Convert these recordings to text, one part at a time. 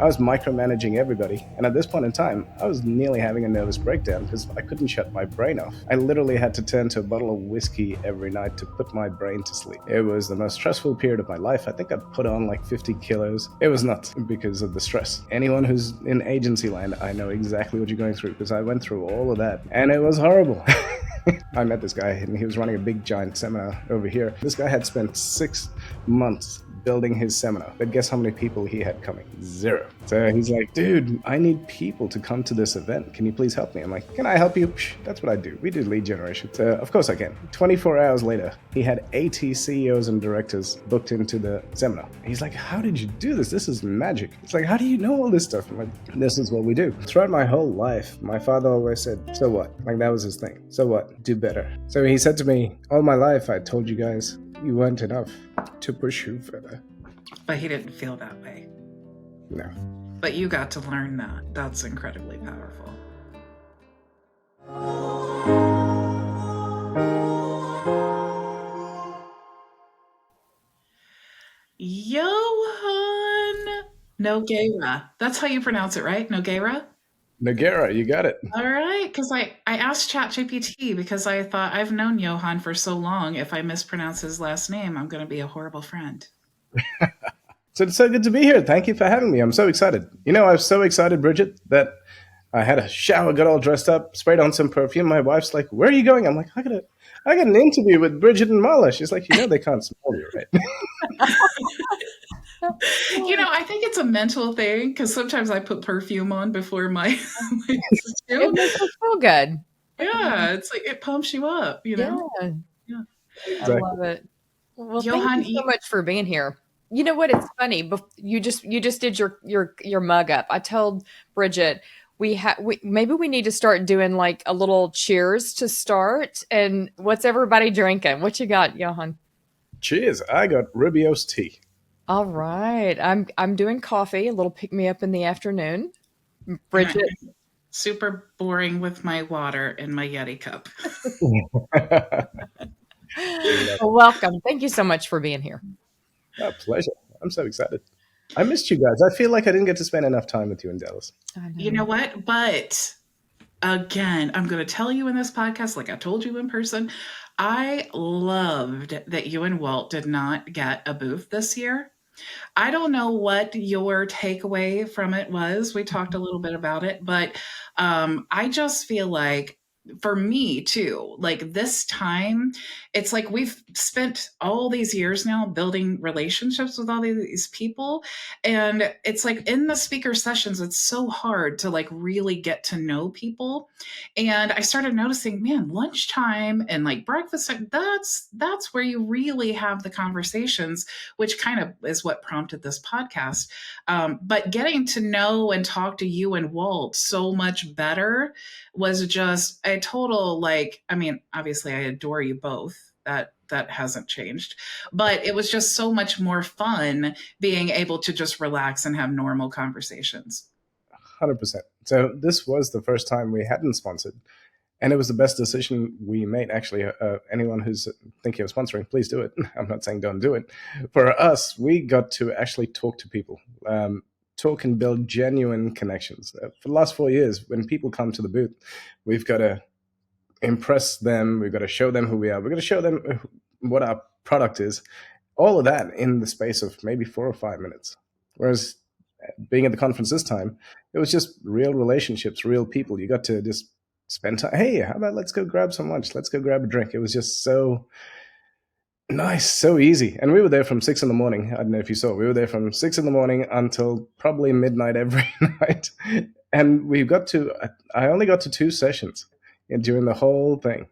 I was micromanaging everybody. And at this point in time, I was nearly having a nervous breakdown because I couldn't shut my brain off. I literally had to turn to a bottle of whiskey every night to put my brain to sleep. It was the most stressful period of my life. I think I put on like 50 kilos. It was nuts because of the stress. Anyone who's in agency land, I know exactly what you're going through because I went through all of that and it was horrible. I met this guy and he was running a big giant seminar over here. This guy had spent 6 months building his seminar, but guess how many people he had coming? 0. So he's like, dude, I need people to come to this event. Can you please help me? I'm like, can I help you? Psh, that's what I do. We do lead generation. So of course I can. 24 hours later, he had 80 CEOs and directors booked into the seminar. He's like, how did you do this? This is magic. It's like, how do you know all this stuff? I'm like, this is what we do. Throughout my whole life, my father always said, so what? Like that was his thing. So what? Do better. So he said to me, all my life I told you guys you weren't enough to push you further. But he didn't feel that way. No. But you got to learn that. That's incredibly powerful. Johann Nogueira. That's how you pronounce it, right? Nogueira? Nogueira, you got it. All right, because I asked ChatGPT because I thought I've known Johann for so long. If I mispronounce his last name, I'm going to be a horrible friend. So it's so good to be here. Thank you for having me. I'm so excited. You know, I was so excited, Bridget, that I had a shower, got all dressed up, sprayed on some perfume. My wife's like, "Where are you going?" I'm like, I got an interview with Bridget and Marla." She's like, they can't smell you, right? I think it's a mental thing because sometimes I put perfume on before my It makes us feel good. Yeah, it's like it pumps you up, Yeah. Yeah. Exactly. I love it. Well, Johann, thank you so much for being here. You know what? It's funny. You just did your mug up. I told Bridget maybe we need to start doing like a little cheers to start. And what's everybody drinking? What you got, Johann? Cheers. I got Rubio's tea. All right. I'm doing coffee, a little pick me up in the afternoon. Bridget. Super boring with my water in my Yeti cup. Well, welcome. Thank you so much for being here. Oh, pleasure. I'm so excited. I missed you guys. I feel like I didn't get to spend enough time with you in Dallas. You know what? But again, I'm going to tell you in this podcast, like I told you in person, I loved that you and Walt did not get a booth this year. I don't know what your takeaway from it was. We talked a little bit about it, but I just feel like for me too, like this time, it's like we've spent all these years now building relationships with all these people. And it's like in the speaker sessions, it's so hard to like really get to know people. And I started noticing, man, lunchtime and like breakfast, that's where you really have the conversations, which kind of is what prompted this podcast. But getting to know and talk to you and Walt so much better was just a total, like, I mean, obviously I adore you both. That hasn't changed, but it was just so much more fun being able to just relax and have normal conversations. 100%. So this was the first time we hadn't sponsored. And it was the best decision we made, actually. Anyone who's thinking of sponsoring, please do it. I'm not saying don't do it. For us, we got to actually talk to people, talk and build genuine connections. For the last 4 years, when people come to the booth, we've got to impress them. We've got to show them who we are. We've got to show them what our product is. All of that in the space of maybe 4 or 5 minutes. Whereas being at the conference this time, it was just real relationships, real people. You got to just spend time. Hey, how about let's go grab some lunch? Let's go grab a drink. It was just so nice, so easy. And we were there from 6 a.m. I don't know if you saw. We were there from 6 a.m. until probably midnight every night. And I only got to 2 sessions during the whole thing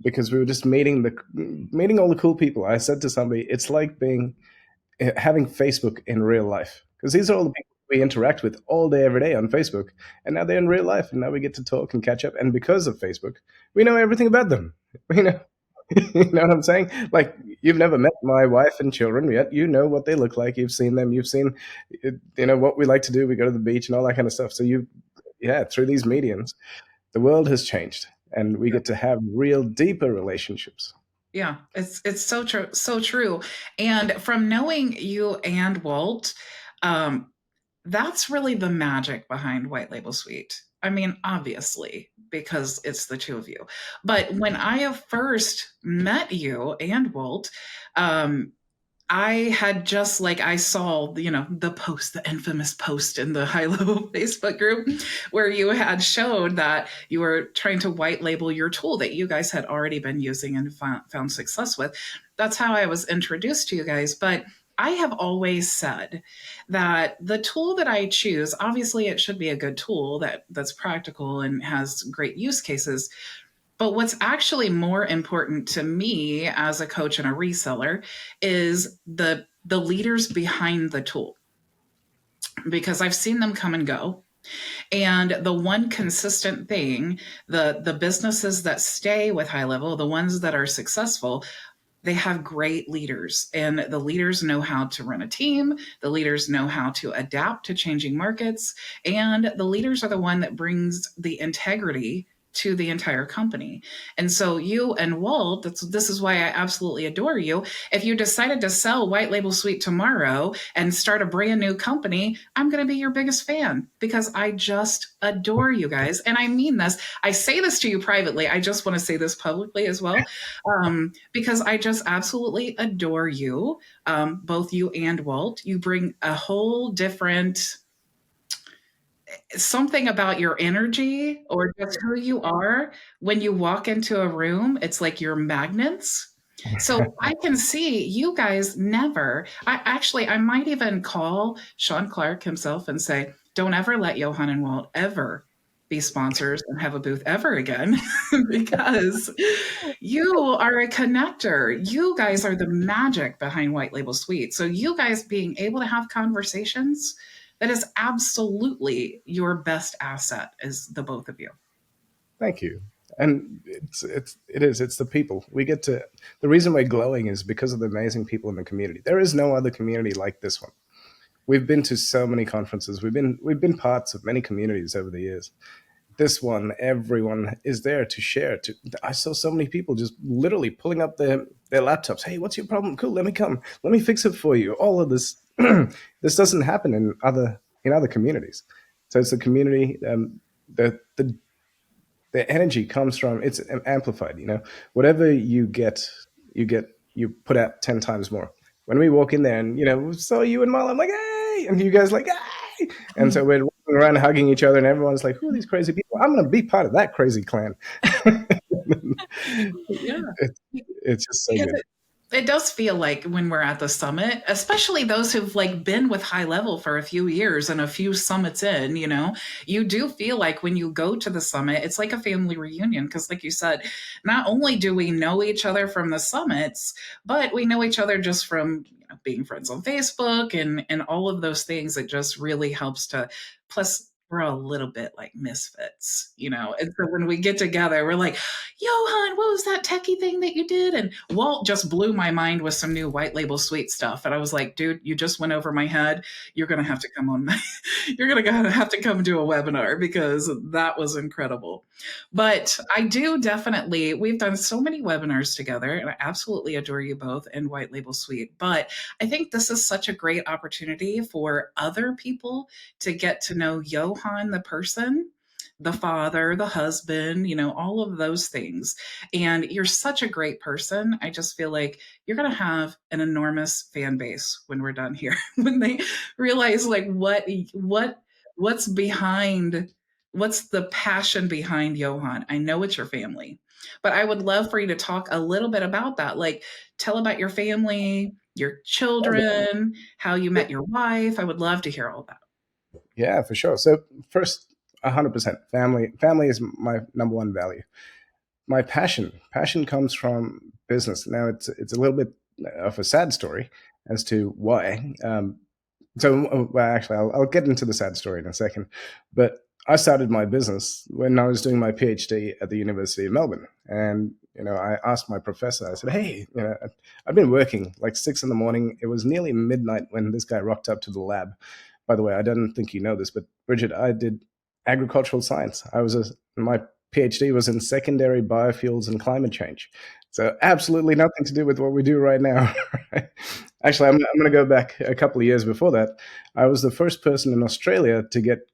because we were just meeting all the cool people. I said to somebody, it's like having Facebook in real life, because these are all the people we interact with all day, every day on Facebook, and now they're in real life, and now we get to talk and catch up. And because of Facebook, we know everything about them. You know what I'm saying? Like, you've never met my wife and children yet. You know what they look like. You've seen them. You've seen, what we like to do. We go to the beach and all that kind of stuff. So through these mediums, the world has changed, and we get to have real, deeper relationships. Yeah, it's so true, so true. And from knowing you and Walt, that's really the magic behind White Label Sweet. I mean, obviously, because it's the two of you. But when I first met you and Walt, um, I had just like I saw, the post, the infamous post in the high level Facebook group where you had showed that you were trying to white label your tool that you guys had already been using and found success with. That's how I was introduced to you guys. But I have always said that the tool that I choose, obviously it should be a good tool that's practical and has great use cases. But what's actually more important to me as a coach and a reseller is the leaders behind the tool, because I've seen them come and go. And the one consistent thing, the businesses that stay with high level, the ones that are successful, they have great leaders, and the leaders know how to run a team. The leaders know how to adapt to changing markets, and the leaders are the one that brings the integrity to the entire company. And so you and Walt, this is why I absolutely adore you. If you decided to sell White Label Suite tomorrow and start a brand new company, I'm going to be your biggest fan because I just adore you guys. And I mean this. I say this to you privately. I just want to say this publicly as well, because I just absolutely adore you, both you and Walt. You bring a whole different something about your energy or just who you are when you walk into a room. It's like you're magnets. So I can see you guys never. I might even call Sean Clark himself and say, don't ever let Johann and Walt ever be sponsors and have a booth ever again because you are a connector. You guys are the magic behind White Label Suite. So you guys being able to have conversations, that is absolutely your best asset, is the both of you. Thank you. And it's the people. We get to, the reason we're glowing is because of the amazing people in the community. There is no other community like this one. We've been to so many conferences. We've been parts of many communities over the years. This one, everyone is there to share. I saw so many people just literally pulling up their laptops. Hey, what's your problem? Cool, let me come. Let me fix it for you. All of this, this doesn't happen in other communities. So it's a community. The energy comes from, it's amplified. Whatever you get, you put out 10 times more. When we walk in there and saw you and Marla, I'm like, hey, and you guys like, hey, and so we're walking around hugging each other, and everyone's like, who are these crazy people? I'm going to be part of that crazy clan. Yeah, it's just so because good. it does feel like when we're at the summit, especially those who've like been with high level for a few years and a few summits in, you do feel like when you go to the summit, it's like a family reunion. Because like you said, not only do we know each other from the summits, but we know each other just from being friends on Facebook and all of those things. It just really helps to, plus we're a little bit like misfits, and so when we get together, we're like, Johann, what was that techie thing that you did? And Walt just blew my mind with some new White Label Suite stuff. And I was like, dude, you just went over my head. You're going to have to come on. You're going to have to come do a webinar because that was incredible. But I do definitely, we've done so many webinars together, and I absolutely adore you both in White Label Suite. But I think this is such a great opportunity for other people to get to know Johann, the person, the father, the husband, all of those things. And you're such a great person. I just feel like you're going to have an enormous fan base when we're done here, when they realize like what's behind, what's the passion behind Johann. I know it's your family, but I would love for you to talk a little bit about that. Like tell about your family, your children, how you met your wife. I would love to hear all that. Yeah, for sure. So first, 100% family is my number one value. My passion comes from business. Now it's a little bit of a sad story as to why. Actually, I'll get into the sad story in a second. But I started my business when I was doing my PhD at the University of Melbourne, and I asked my professor. I said, "Hey, I've been working like 6 a.m. It was nearly midnight when this guy rocked up to the lab." By the way, I don't think you know this, but Bridget, I did agricultural science. My PhD was in secondary biofuels and climate change. So absolutely nothing to do with what we do right now. Actually, I'm going to go back a couple of years before that. I was the first person in Australia to get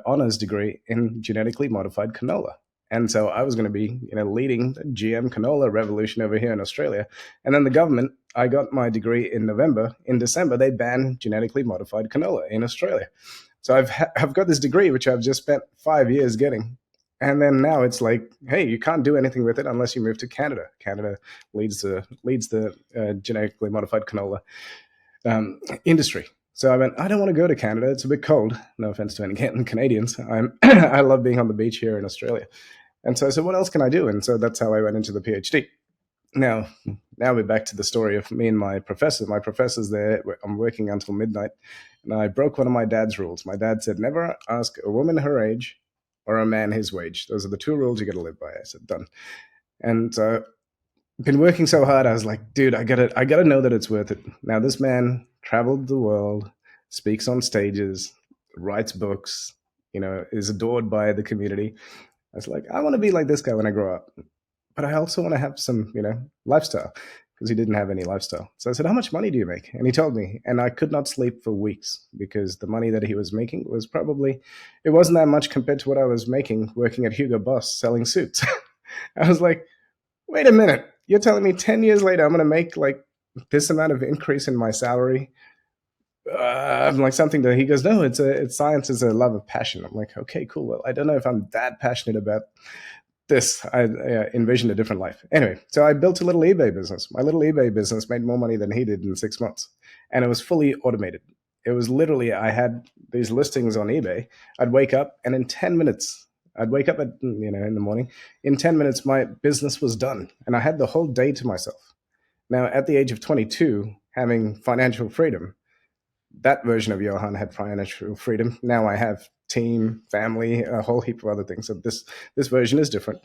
honors degree in genetically modified canola. And so I was going to be, leading the GM canola revolution over here in Australia. And then the government, I got my degree in November. In December, they banned genetically modified canola in Australia. So I've got this degree, which I've just spent 5 years getting. And then now it's like, hey, you can't do anything with it unless you move to Canada. Canada leads the genetically modified canola industry. So I went, I don't want to go to Canada. It's a bit cold. No offense to any Canadians. I love being on the beach here in Australia. And so I said, what else can I do? And so that's how I went into the PhD. Now, now we're back to the story of me and my professor. My professor's there. I'm working until midnight. And I broke one of my dad's rules. My dad said, never ask a woman her age or a man his wage. Those are the two rules you got to live by. I said, done. And been working so hard. I was like, dude, I gotta know that it's worth it. Now, this man traveled the world, speaks on stages, writes books, is adored by the community. I was like, I want to be like this guy when I grow up, but I also want to have some, lifestyle, because he didn't have any lifestyle. So I said, how much money do you make? And he told me, and I could not sleep for weeks because the money that he was making was it wasn't that much compared to what I was making working at Hugo Boss selling suits. I was like, wait a minute, you're telling me 10 years later I'm going to make like this amount of increase in my salary? I'm like, something that he goes, no, it's science is a love of passion. I'm like, okay, cool. Well, I don't know if I'm that passionate about this. I envisioned a different life. Anyway, so I built a little eBay business. My little eBay business made more money than he did in 6 months. And it was fully automated. It was literally, I had these listings on eBay. I'd wake up and in 10 minutes, I'd wake up in the morning. In 10 minutes, my business was done. And I had the whole day to myself. Now, at the age of 22, having financial freedom, that version of Johann had financial freedom. Now I have team, family, a whole heap of other things. So this version is different.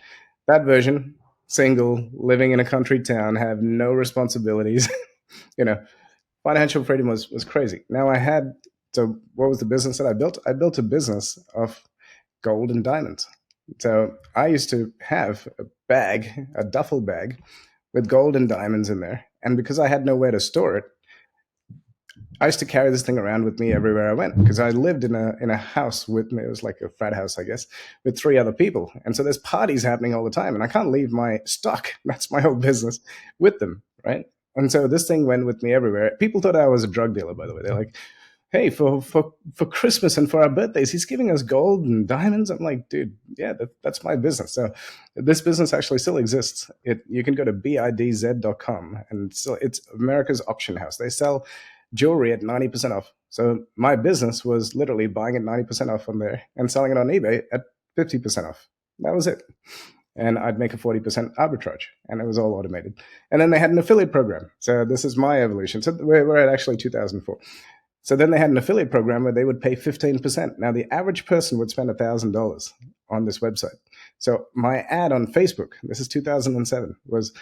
That version, single, living in a country town, have no responsibilities. Financial freedom was crazy. Now so what was the business that I built? I built a business of gold and diamonds. So I used to have a duffel bag with gold and diamonds in there. And because I had nowhere to store it, I used to carry this thing around with me everywhere I went because I lived in a house with me. It was like a frat house, I guess, with 3 other people. And so there's parties happening all the time, and I can't leave my stock. That's my whole business with them, right? And so this thing went with me everywhere. People thought I was a drug dealer, by the way. They're like, hey, for Christmas and for our birthdays, he's giving us gold and diamonds. I'm like, dude, yeah, that's my business. So this business actually still exists. You can go to bidz.com, and it's America's auction house. They sell jewelry at 90% off. So my business was literally buying it 90% off from there and selling it on eBay at 50% off. That was it. And I'd make a 40% arbitrage, and it was all automated. And then they had an affiliate program. So this is my evolution. So we're at actually 2004. So then they had an affiliate program where they would pay 15%. Now, the average person would spend $1,000 on this website. So my ad on Facebook, this is 2007, was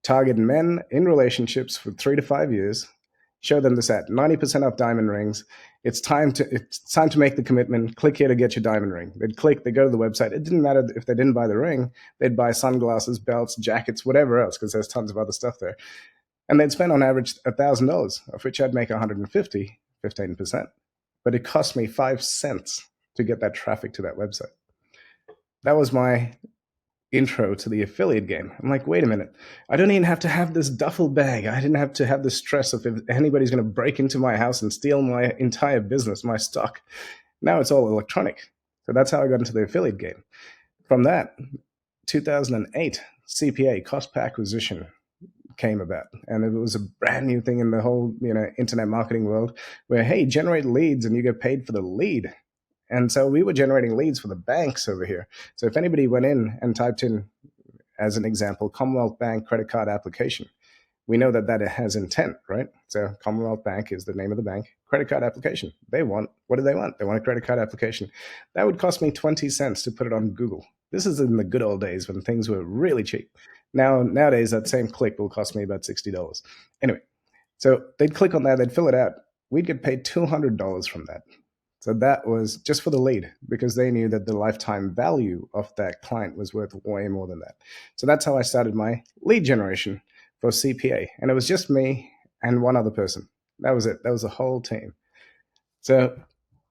target men in relationships for 3 to 5 years, show them this ad, 90% off diamond rings. It's time to make the commitment. Click here to get your diamond ring. They'd click, they go to the website. It didn't matter if they didn't buy the ring. They'd buy sunglasses, belts, jackets, whatever else, because there's tons of other stuff there. And they'd spend on average $1,000, of which I'd make 150, 15%. But it cost me 5 cents to get that traffic to that website. That was my intro to the affiliate game. I'm like, wait a minute. I don't even have to have this duffel bag. I didn't have to have the stress of if anybody's going to break into my house and steal my entire business, my stock. Now it's all electronic. So that's how I got into the affiliate game. From that, 2008, CPA, cost per acquisition, came about. And it was a brand new thing in the whole, internet marketing world where, hey, generate leads and you get paid for the lead. And so we were generating leads for the banks over here. So if anybody went in and typed in, as an example, Commonwealth Bank credit card application, we know that has intent, right? So Commonwealth Bank is the name of the bank. Credit card application. What do they want? They want a credit card application. That would cost me 20 cents to put it on Google. This is in the good old days when things were really cheap. Nowadays, that same click will cost me about $60. Anyway, so they'd click on that, they'd fill it out. We'd get paid $200 from that. So that was just for the lead because they knew that the lifetime value of that client was worth way more than that. So that's how I started my lead generation for CPA. And it was just me and one other person. That was it. That was the whole team. So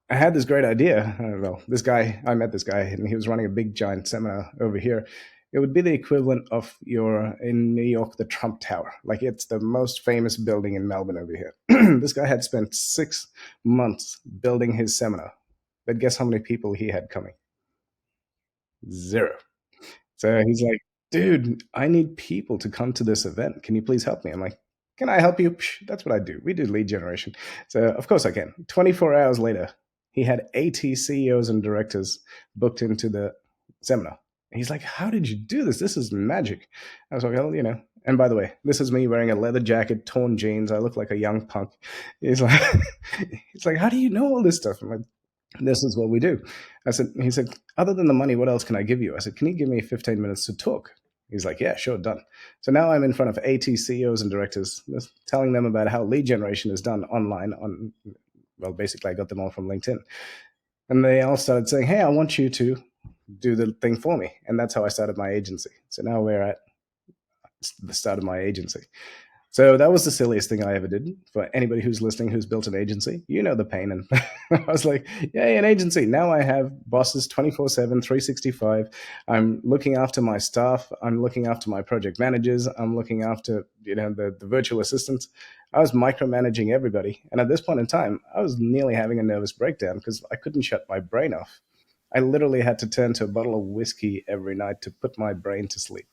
I had this great idea. I met this guy, and he was running a big giant seminar over here. It would be the equivalent of in New York, the Trump Tower. Like, it's the most famous building in Melbourne over here. This guy had spent 6 months building his seminar. But guess how many people he had coming? 0. So he's like, dude, I need people to come to this event. Can you please help me? I'm like, can I help you? Psh, that's what I do. We do lead generation. So of course I can. 24 hours later, he had 80 CEOs and directors booked into the seminar. And he's like, how did you do this? This is magic. I was like, well, and by the way, this is me wearing a leather jacket, torn jeans. I look like a young punk. He's like, he's like, how do you know all this stuff? I'm like, this is what we do. He said, other than the money, what else can I give you? I said, can you give me 15 minutes to talk? He's like, yeah, sure, done. So now I'm in front of 80 CEOs and directors, telling them about how lead generation is done online basically I got them all from LinkedIn. And they all started saying, hey, I want you to do the thing for me. And that's how I started my agency. So now we're at the start of my agency. So that was the silliest thing I ever did. For anybody who's listening who's built an agency, you know the pain. And I was like, yay, an agency. Now I have bosses 24/7, 365. I'm looking after my staff. I'm looking after my project managers. I'm looking after the virtual assistants. I was micromanaging everybody. And at this point in time, I was nearly having a nervous breakdown because I couldn't shut my brain off. I literally had to turn to a bottle of whiskey every night to put my brain to sleep.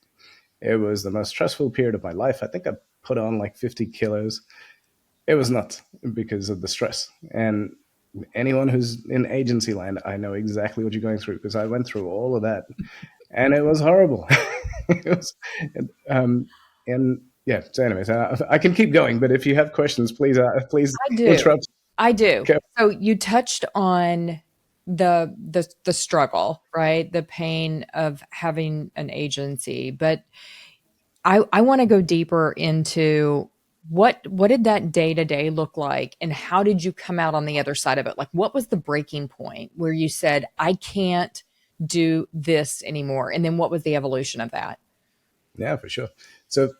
It was the most stressful period of my life. I think I put on like 50 kilos. It was nuts because of the stress. And anyone who's in agency land, I know exactly what you're going through because I went through all of that. And it was horrible. It was, and yeah, so anyways, I can keep going, but if you have questions, please interrupt. I do. Okay. So you touched on the struggle, right? The pain of having an agency, but I want to go deeper into what did that day-to-day look like, and how did you come out on the other side of it? Like, what was the breaking point where you said, I can't do this anymore? And then what was the evolution of that? Yeah, for sure. So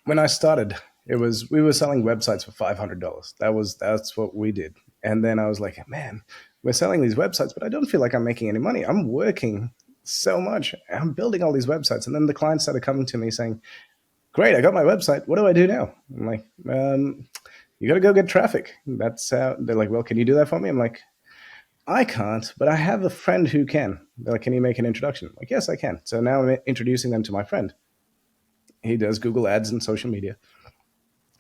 when I started, we were selling websites for $500. That's what we did. And then I was like, man, we're selling these websites, but I don't feel like I'm making any money. I'm working so much. I'm building all these websites. And then the clients started coming to me saying, great, I got my website. What do I do now? I'm like, you got to go get traffic. That's how they're like, well, can you do that for me? I'm like, I can't, but I have a friend who can. They're like, can you make an introduction? I'm like, yes, I can. So now I'm introducing them to my friend. He does Google ads and social media.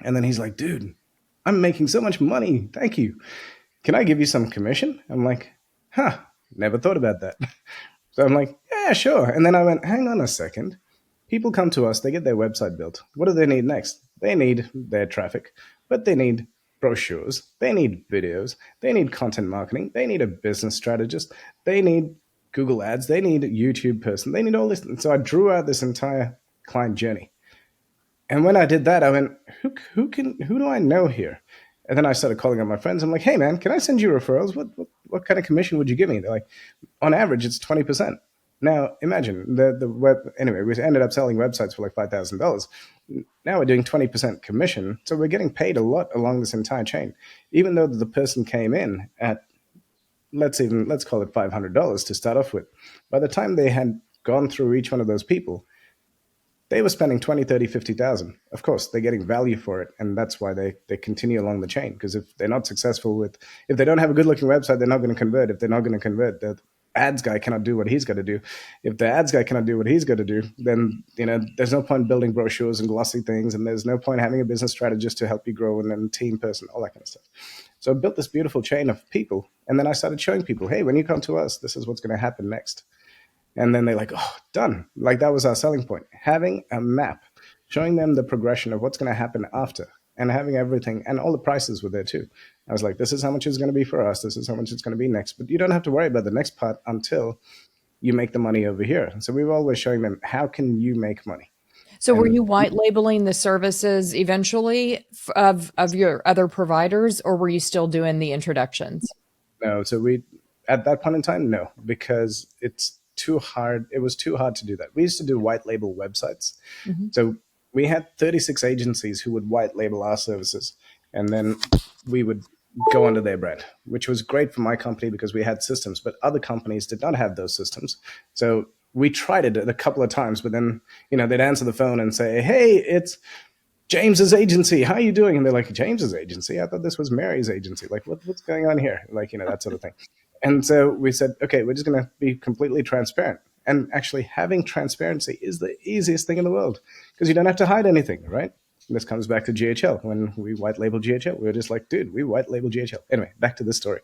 And then he's like, dude, I'm making so much money. Thank you. Can I give you some commission? I'm like, never thought about that. So I'm like, yeah, sure. And then I went, hang on a second. People come to us, they get their website built. What do they need next? They need their traffic, but they need brochures. They need videos. They need content marketing. They need a business strategist. They need Google ads. They need a YouTube person. They need all this. And so I drew out this entire client journey. And when I did that, I went, who do I know here? And then I started calling up my friends. I'm like, hey man, can I send you referrals? What kind of commission would you give me? They're like, on average, it's 20%. Now imagine the web. Anyway, we ended up selling websites for like $5,000. Now we're doing 20% commission, so we're getting paid a lot along this entire chain. Even though the person came in at let's call it $500 to start off with. By the time they had gone through each one of those people, they were spending 20, 30, 50,000. Of course, they're getting value for it. And that's why they continue along the chain. Because if they're not successful if they don't have a good looking website, they're not going to convert. If they're not going to convert, the ads guy cannot do what he's got to do. If the ads guy cannot do what he's got to do, then, there's no point building brochures and glossy things. And there's no point having a business strategist to help you grow and then a team person, all that kind of stuff. So I built this beautiful chain of people. And then I started showing people, hey, when you come to us, this is what's going to happen next. And then they're like, oh, done. Like, that was our selling point. Having a map, showing them the progression of what's going to happen after, and having everything, and all the prices were there too. I was like, this is how much it's going to be for us. This is how much it's going to be next. But you don't have to worry about the next part until you make the money over here. So we were always showing them, how can you make money? So were you white labeling the services eventually of your other providers, or were you still doing the introductions? No. So at that point in time, no, because it's too hard. It was too hard to do that. We used to do white label websites. Mm-hmm. So we had 36 agencies who would white label our services, and then we would go under their brand, which was great for my company because we had systems, but other companies did not have those systems. So we tried it a couple of times, but then, they'd answer the phone and say, hey, it's James's agency. How are you doing? And they're like, James's agency? I thought this was Mary's agency. Like, what's going on here? Like, that sort of thing. And so we said, okay, we're just going to be completely transparent. And actually having transparency is the easiest thing in the world because you don't have to hide anything, right? And this comes back to GHL. When we white labeled GHL, we were just like, dude, we white labeled GHL. Anyway, back to this story.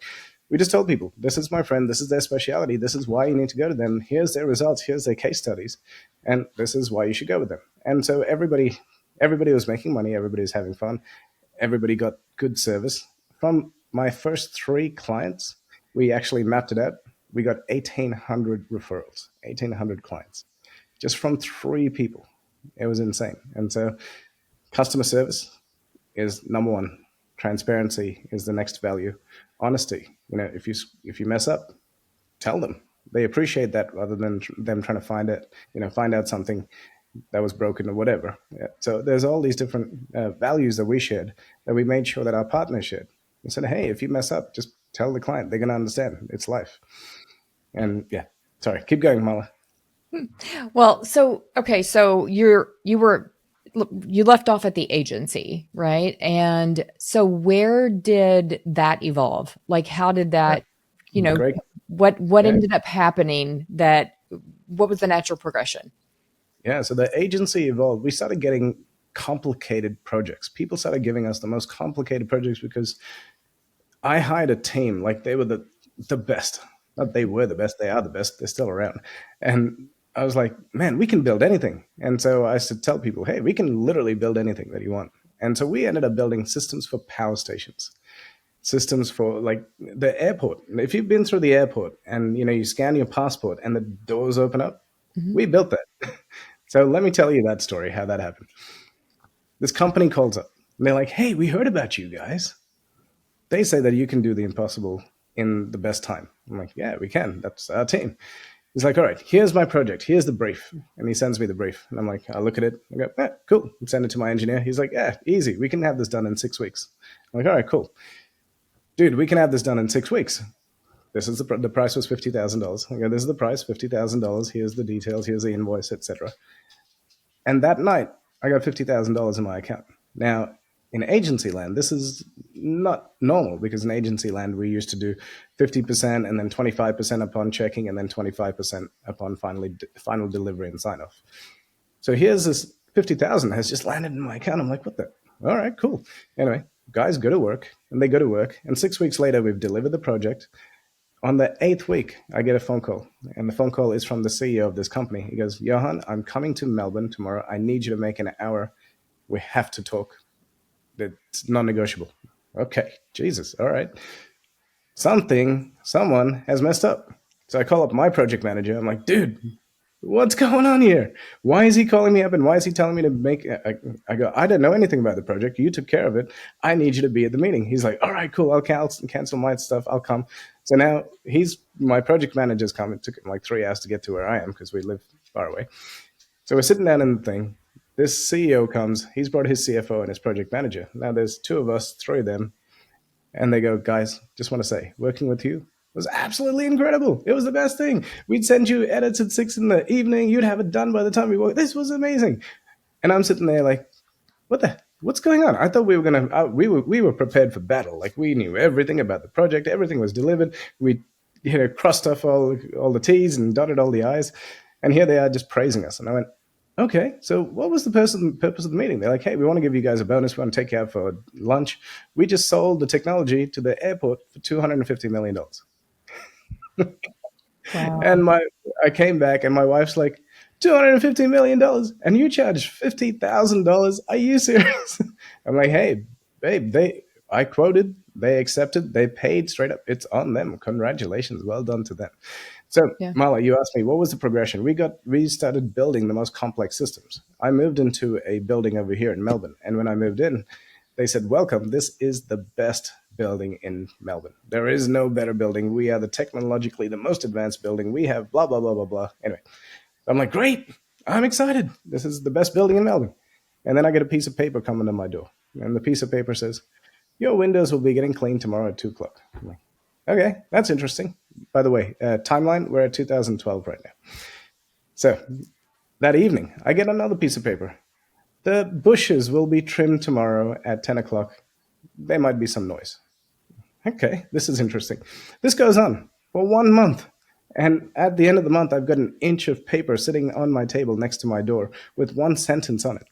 We just told people, this is my friend, this is their specialty, this is why you need to go to them, here's their results, here's their case studies, and this is why you should go with them. And so everybody was making money, everybody was having fun, everybody got good service. From my first 3 clients, we actually mapped it out. We got 1,800 referrals, 1,800 clients, just from 3 people. It was insane. And so customer service is number 1. Transparency is the next value. Honesty. If you mess up, tell them. They appreciate that rather than them trying to find out something that was broken or whatever. Yeah. So there's all these different values that we shared that we made sure that our partners shared. We said, hey, if you mess up, just tell the client. They're going to understand. It's life. And yeah, sorry, keep going, Mala. Well, so you left off at the agency, right? And so where did that evolve? Like, how did that, Great. what ended up happening? What was the natural progression? Yeah, so the agency evolved. We started getting complicated projects. People started giving us the most complicated projects because I hired a team like they were the best. Not they were the best, they are the best. They're still around. And I was like, man, we can build anything. And so I used to tell people, hey, we can literally build anything that you want. And so we ended up building systems for power stations, systems for like the airport. If you've been through the airport and you scan your passport and the doors open up, we built that. So let me tell you that story, how that happened. This company calls up and they're like, hey, we heard about you guys. They say that you can do the impossible in the best time. I'm like, yeah, we can. That's our team. He's like, all right, here's my project. Here's the brief. And he sends me the brief. And I'm like, I look at it. I go, yeah, cool. Send it to my engineer. He's like, yeah, easy. We can have this done in 6 weeks. I'm like, all right, cool. Dude, we can have this done in 6 weeks. This is the price was $50,000. I go, this is the price, $50,000. Here's the details. Here's the invoice, etc. And that night, I got $50,000 in my account. Now, in agency land, this is not normal because in agency land, we used to do 50% and then 25% upon checking and then 25% upon final delivery and sign off. So here's this 50,000 has just landed in my account. I'm like, what the? All right, cool. Anyway, guys go to work and they go to work. And 6 weeks later, we've delivered the project. On the 8th week, I get a phone call, and the phone call is from the CEO of this company. He goes, Johann, I'm coming to Melbourne tomorrow. I need you to make an hour. We have to talk. It's non-negotiable. Okay, Jesus, all right. Someone has messed up. So I call up my project manager. I'm like, dude, what's going on here? Why is he calling me up and why is he telling me to make I go, I don't know anything about the project. You took care of it. I need you to be at the meeting. He's like, all right, cool. I'll cancel my stuff. I'll come. So now my project manager's come. It took him like 3 hours to get to where I am because we live far away. So we're sitting down in the thing. This CEO comes. He's brought his CFO and his project manager. Now there's 2 of us, 3 of them. And they go, guys, just want to say, working with you was absolutely incredible. It was the best thing. We'd send you edits at 6 in the evening. You'd have it done by the time we woke. This was amazing. And I'm sitting there like, what's going on? I thought we were going to, we were prepared for battle. Like we knew everything about the project. Everything was delivered. We, crossed off all the T's and dotted all the I's. And here they are just praising us. And I went, okay, so what was the purpose of the meeting? They're like, hey, we want to give you guys a bonus. We want to take you out for lunch. We just sold the technology to the airport for $250 million. Wow. And I came back and my wife's like, $250 million and you charge $50,000. Are you serious? I'm like, hey, babe, I quoted, they accepted, they paid straight up. It's on them. Congratulations. Well done to them. So, yeah. Mala, you asked me, what was the progression? We started building the most complex systems. I moved into a building over here in Melbourne. And when I moved in, they said, welcome, this is the best building in Melbourne. There is no better building. We are technologically the most advanced building. We have blah, blah, blah, blah, blah. Anyway, I'm like, great. I'm excited. This is the best building in Melbourne. And then I get a piece of paper coming to my door. And the piece of paper says, your windows will be getting cleaned tomorrow at 2 o'clock. I'm like, okay, that's interesting. By the way, timeline, we're at 2012 right now. So that evening, I get another piece of paper. The bushes will be trimmed tomorrow at 10 o'clock. There might be some noise. Okay, this is interesting. This goes on for 1 month. And at the end of the month, I've got an inch of paper sitting on my table next to my door with one sentence on it.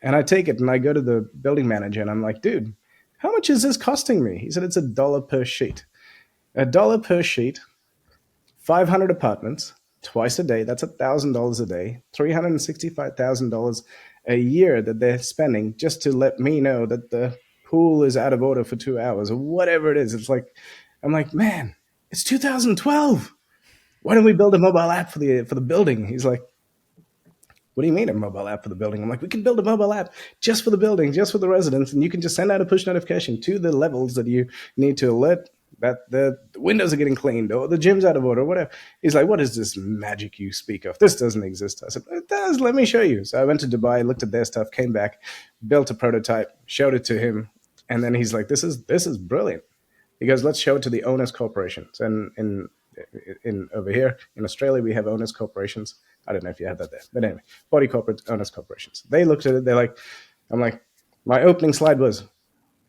And I take it and I go to the building manager and I'm like, dude, how much is this costing me? He said, it's $1 per sheet. $1 per sheet, 500 apartments, twice a day. That's $1,000 a day, $365,000 a year that they're spending just to let me know that the pool is out of order for 2 hours or whatever it is. It's like, I'm like, man, it's 2012. Why don't we build a mobile app for the building? He's like, what do you mean a mobile app for the building? I'm like, we can build a mobile app just for the building, just for the residents, and you can just send out a push notification to the levels that you need to alert that the windows are getting cleaned or the gym's out of order or whatever. He's like, what is this magic you speak of? This doesn't exist. I said, it does. Let me show you. So I went to Dubai, looked at their stuff, came back, built a prototype, showed it to him, and then he's like, this is brilliant. He goes, let's show it to the owners corporations. And in over here in Australia, we have owners corporations. I don't know if you have that there, but anyway, body corporate owners corporations. They looked at it. They're like, I'm like, my opening slide was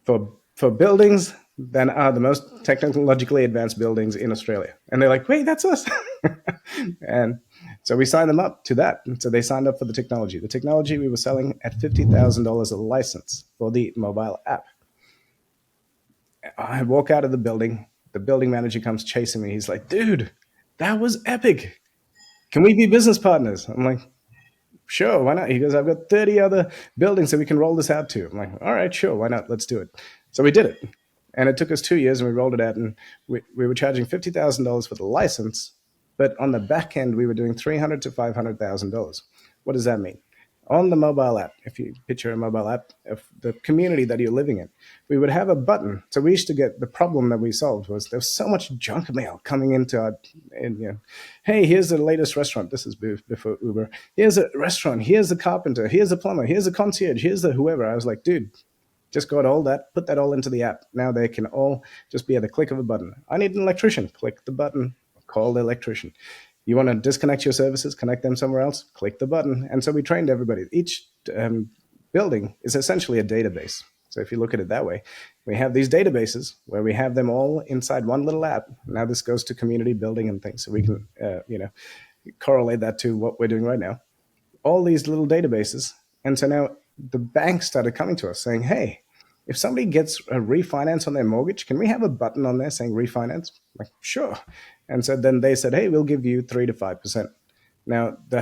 for buildings that are the most technologically advanced buildings in Australia. And they're like, wait, that's us. And so we signed them up to that. And so they signed up for the technology. The technology we were selling at $50,000 a license for the mobile app. I walk out of the building. The building manager comes chasing me. He's like, dude, that was epic. Can we be business partners? I'm like, sure, why not? He goes, I've got 30 other buildings that we can roll this out to. I'm like, all right, sure, why not? Let's do it. So we did it. And it took us 2 years and we rolled it out. And we were charging $50,000 for the license. But on the back end, we were doing $300,000 to $500,000. What does that mean? On the mobile app, if you picture a mobile app of the community that you're living in, we would have a button. So we used to get, the problem that we solved was there was so much junk mail coming into our, and, you know, hey, here's the latest restaurant. This is before Uber. Here's a restaurant. Here's the carpenter. Here's the plumber. Here's the concierge. Here's the whoever. I was like, dude, just got all that, put that all into the app. Now they can all just be at the click of a button. I need an electrician. Click the button, call the electrician. You want to disconnect your services, connect them somewhere else, click the button. And so we trained everybody. Each building is essentially a database. So if you look at it that way, we have these databases where we have them all inside one little app. Now this goes to community building and things. So we can, correlate that to what we're doing right now. All these little databases. And so now the banks started coming to us saying, hey, if somebody gets a refinance on their mortgage, can we have a button on there saying refinance? Like, sure. And so then they said, hey, we'll give you 3 to 5%. Now, the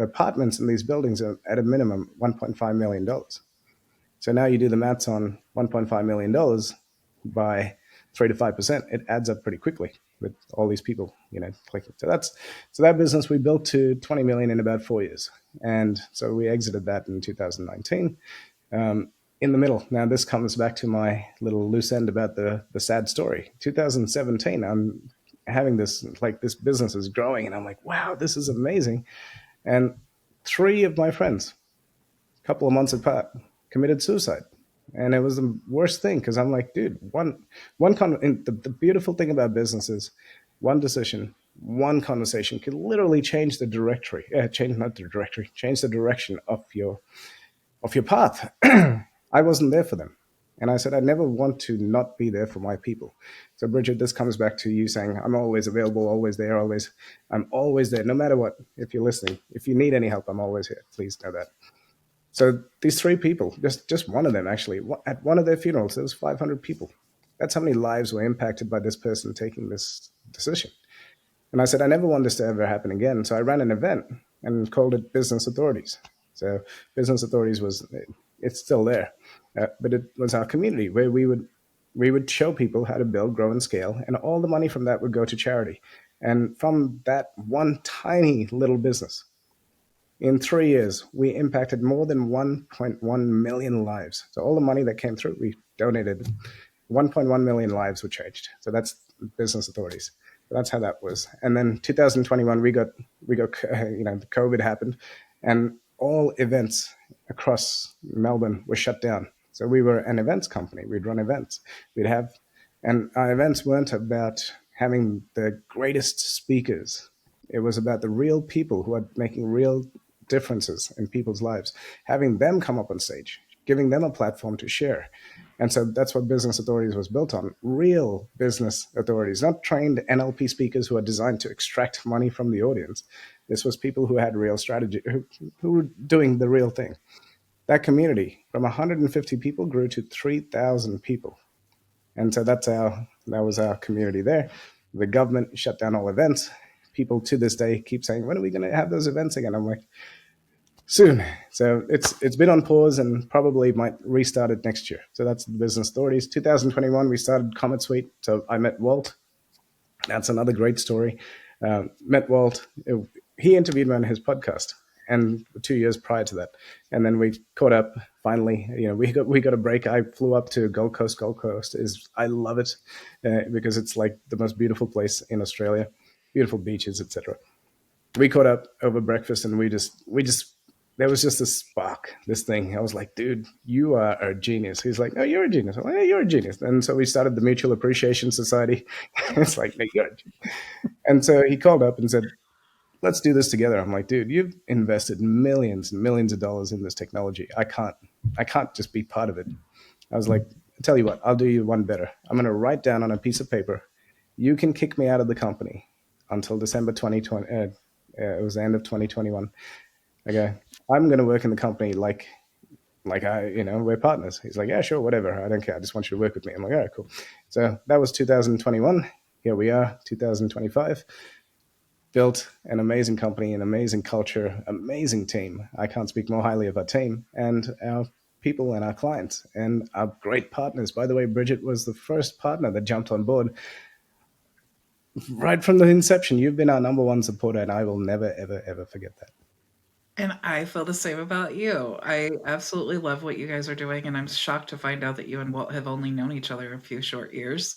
apartments in these buildings are at a minimum $1.5 million. So now you do the maths on $1.5 million by 3 to 5%, it adds up pretty quickly with all these people, clicking. So that business we built to 20 million in about 4 years. And so we exited that in 2019. In the middle, now this comes back to my little loose end about the sad story. 2017, I'm having this business is growing and I'm like, wow, this is amazing. And 3 of my friends, a couple of months apart, committed suicide. And it was the worst thing because I'm like, dude, the beautiful thing about business is one decision, one conversation can literally change the change the direction of your path. I wasn't there for them. And I said, I never want to not be there for my people. So Bridget, this comes back to you saying, I'm always available, always there, I'm always there, no matter what. If you're listening, if you need any help, I'm always here. Please know that. So these 3 people, just one of them actually, at one of their funerals, there was 500 people. That's how many lives were impacted by this person taking this decision. And I said, I never want this to ever happen again. So I ran an event and called it Business Authorities. So Business Authorities it's still there, but it was our community where we would show people how to build, grow, and scale, and all the money from that would go to charity. And from that one tiny little business, in 3 years, we impacted more than 1.1 million lives. So all the money that came through, we donated. 1.1 million lives were changed. So that's Business Authorities. So that's how that was. And then 2021, we got the COVID happened, and all events across Melbourne were shut down. So we were an events company. We'd run events. We'd have, and our events weren't about having the greatest speakers. It was about the real people who are making real differences in people's lives, having them come up on stage, giving them a platform to share. And so that's what Business Authorities was built on. Real business authorities, not trained NLP speakers who are designed to extract money from the audience. This was people who had real strategy, who were doing the real thing. That community from 150 people grew to 3,000 people. And so that was our community there. The government shut down all events. People to this day keep saying, when are we going to have those events again? I'm like, soon. So it's been on pause and probably might restart it next year. So that's the Business Authorities. 2021, we started Comet Suite. So I met Walt. That's another great story. Met Walt. He interviewed me on his podcast, and 2 years prior to that, and then we caught up. Finally, we got a break. I flew up to Gold Coast. Gold Coast is I love it because it's like the most beautiful place in Australia, beautiful beaches, etc. We caught up over breakfast, and we just there was just this spark, this thing. I was like, dude, you are a genius. He's like, no, you're a genius. I'm like, yeah, you're a genius. And so we started the Mutual Appreciation Society. It's like, no, you're a genius. And so he called up and said, let's do this together. I'm like, dude, you've invested millions and millions of dollars in this technology. I can't just be part of it. I was like, I tell you what, I'll do you one better. I'm going to write down on a piece of paper, you can kick me out of the company until December 2020. It was the end of 2021. Okay, I'm going to work in the company like we're partners. He's like, yeah, sure, whatever. I don't care. I just want you to work with me. I'm like, all right, cool. So that was 2021. Here we are, 2025. Built an amazing company, an amazing culture, amazing team. I can't speak more highly of our team and our people and our clients and our great partners. By the way, Bridget was the first partner that jumped on board right from the inception. You've been our number one supporter, and I will never, ever, ever forget that. And I feel the same about you. I absolutely love what you guys are doing, and I'm shocked to find out that you and Walt have only known each other a few short years.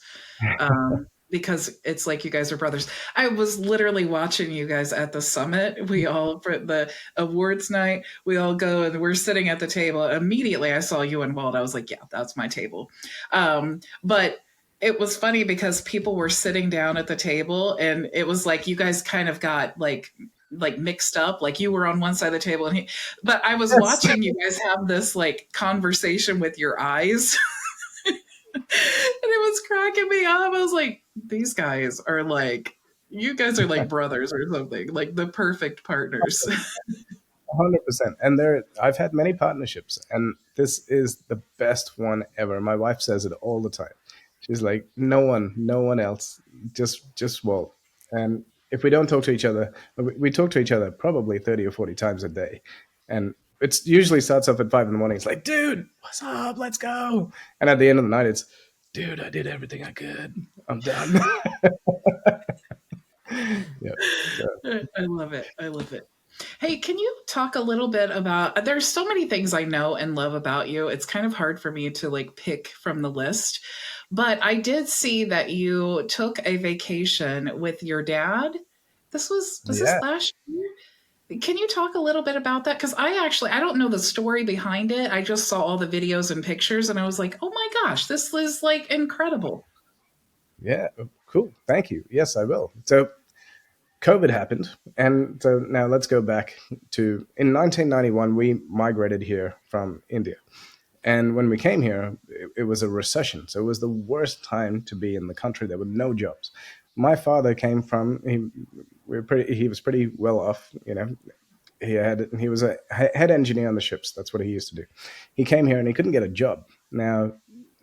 Because it's like you guys are brothers. I was literally watching you guys at the summit. We all, for the awards night, we all go and we're sitting at the table. Immediately I saw you and Walt. I was like, yeah, that's my table. But it was funny because people were sitting down at the table and it was like you guys kind of got like mixed up, like you were on one side of the table but I was Yes. watching you guys have this like conversation with your eyes. And it was cracking me up. I was like, these guys are like, you guys are like brothers or something, like the perfect partners. 100%. And I've had many partnerships, and this is the best one ever. My wife says it all the time. She's like, no one else, just Walt. And if we don't talk to each other, we talk to each other probably 30 or 40 times a day. And it usually starts off at 5 in the morning. It's like, dude, what's up? Let's go. And at the end of the night, it's, dude, I did everything I could. I'm done. Yeah. So, I love it. I love it. Hey, can you talk a little bit about there's so many things I know and love about you. It's kind of hard for me to like pick from the list. But I did see that you took a vacation with your dad. Was this yeah. last year? Can you talk a little bit about that? Because I don't know the story behind it. I just saw all the videos and pictures and I was like, oh my gosh, this is like incredible. Yeah. Cool. Thank you. Yes, I will. So COVID happened. And so now let's go back to in 1991, we migrated here from India. And when we came here, it was a recession. So it was the worst time to be in the country. There were no jobs. My father came from, he was pretty well off, he was a head engineer on the ships. That's what he used to do. He came here and he couldn't get a job. Now,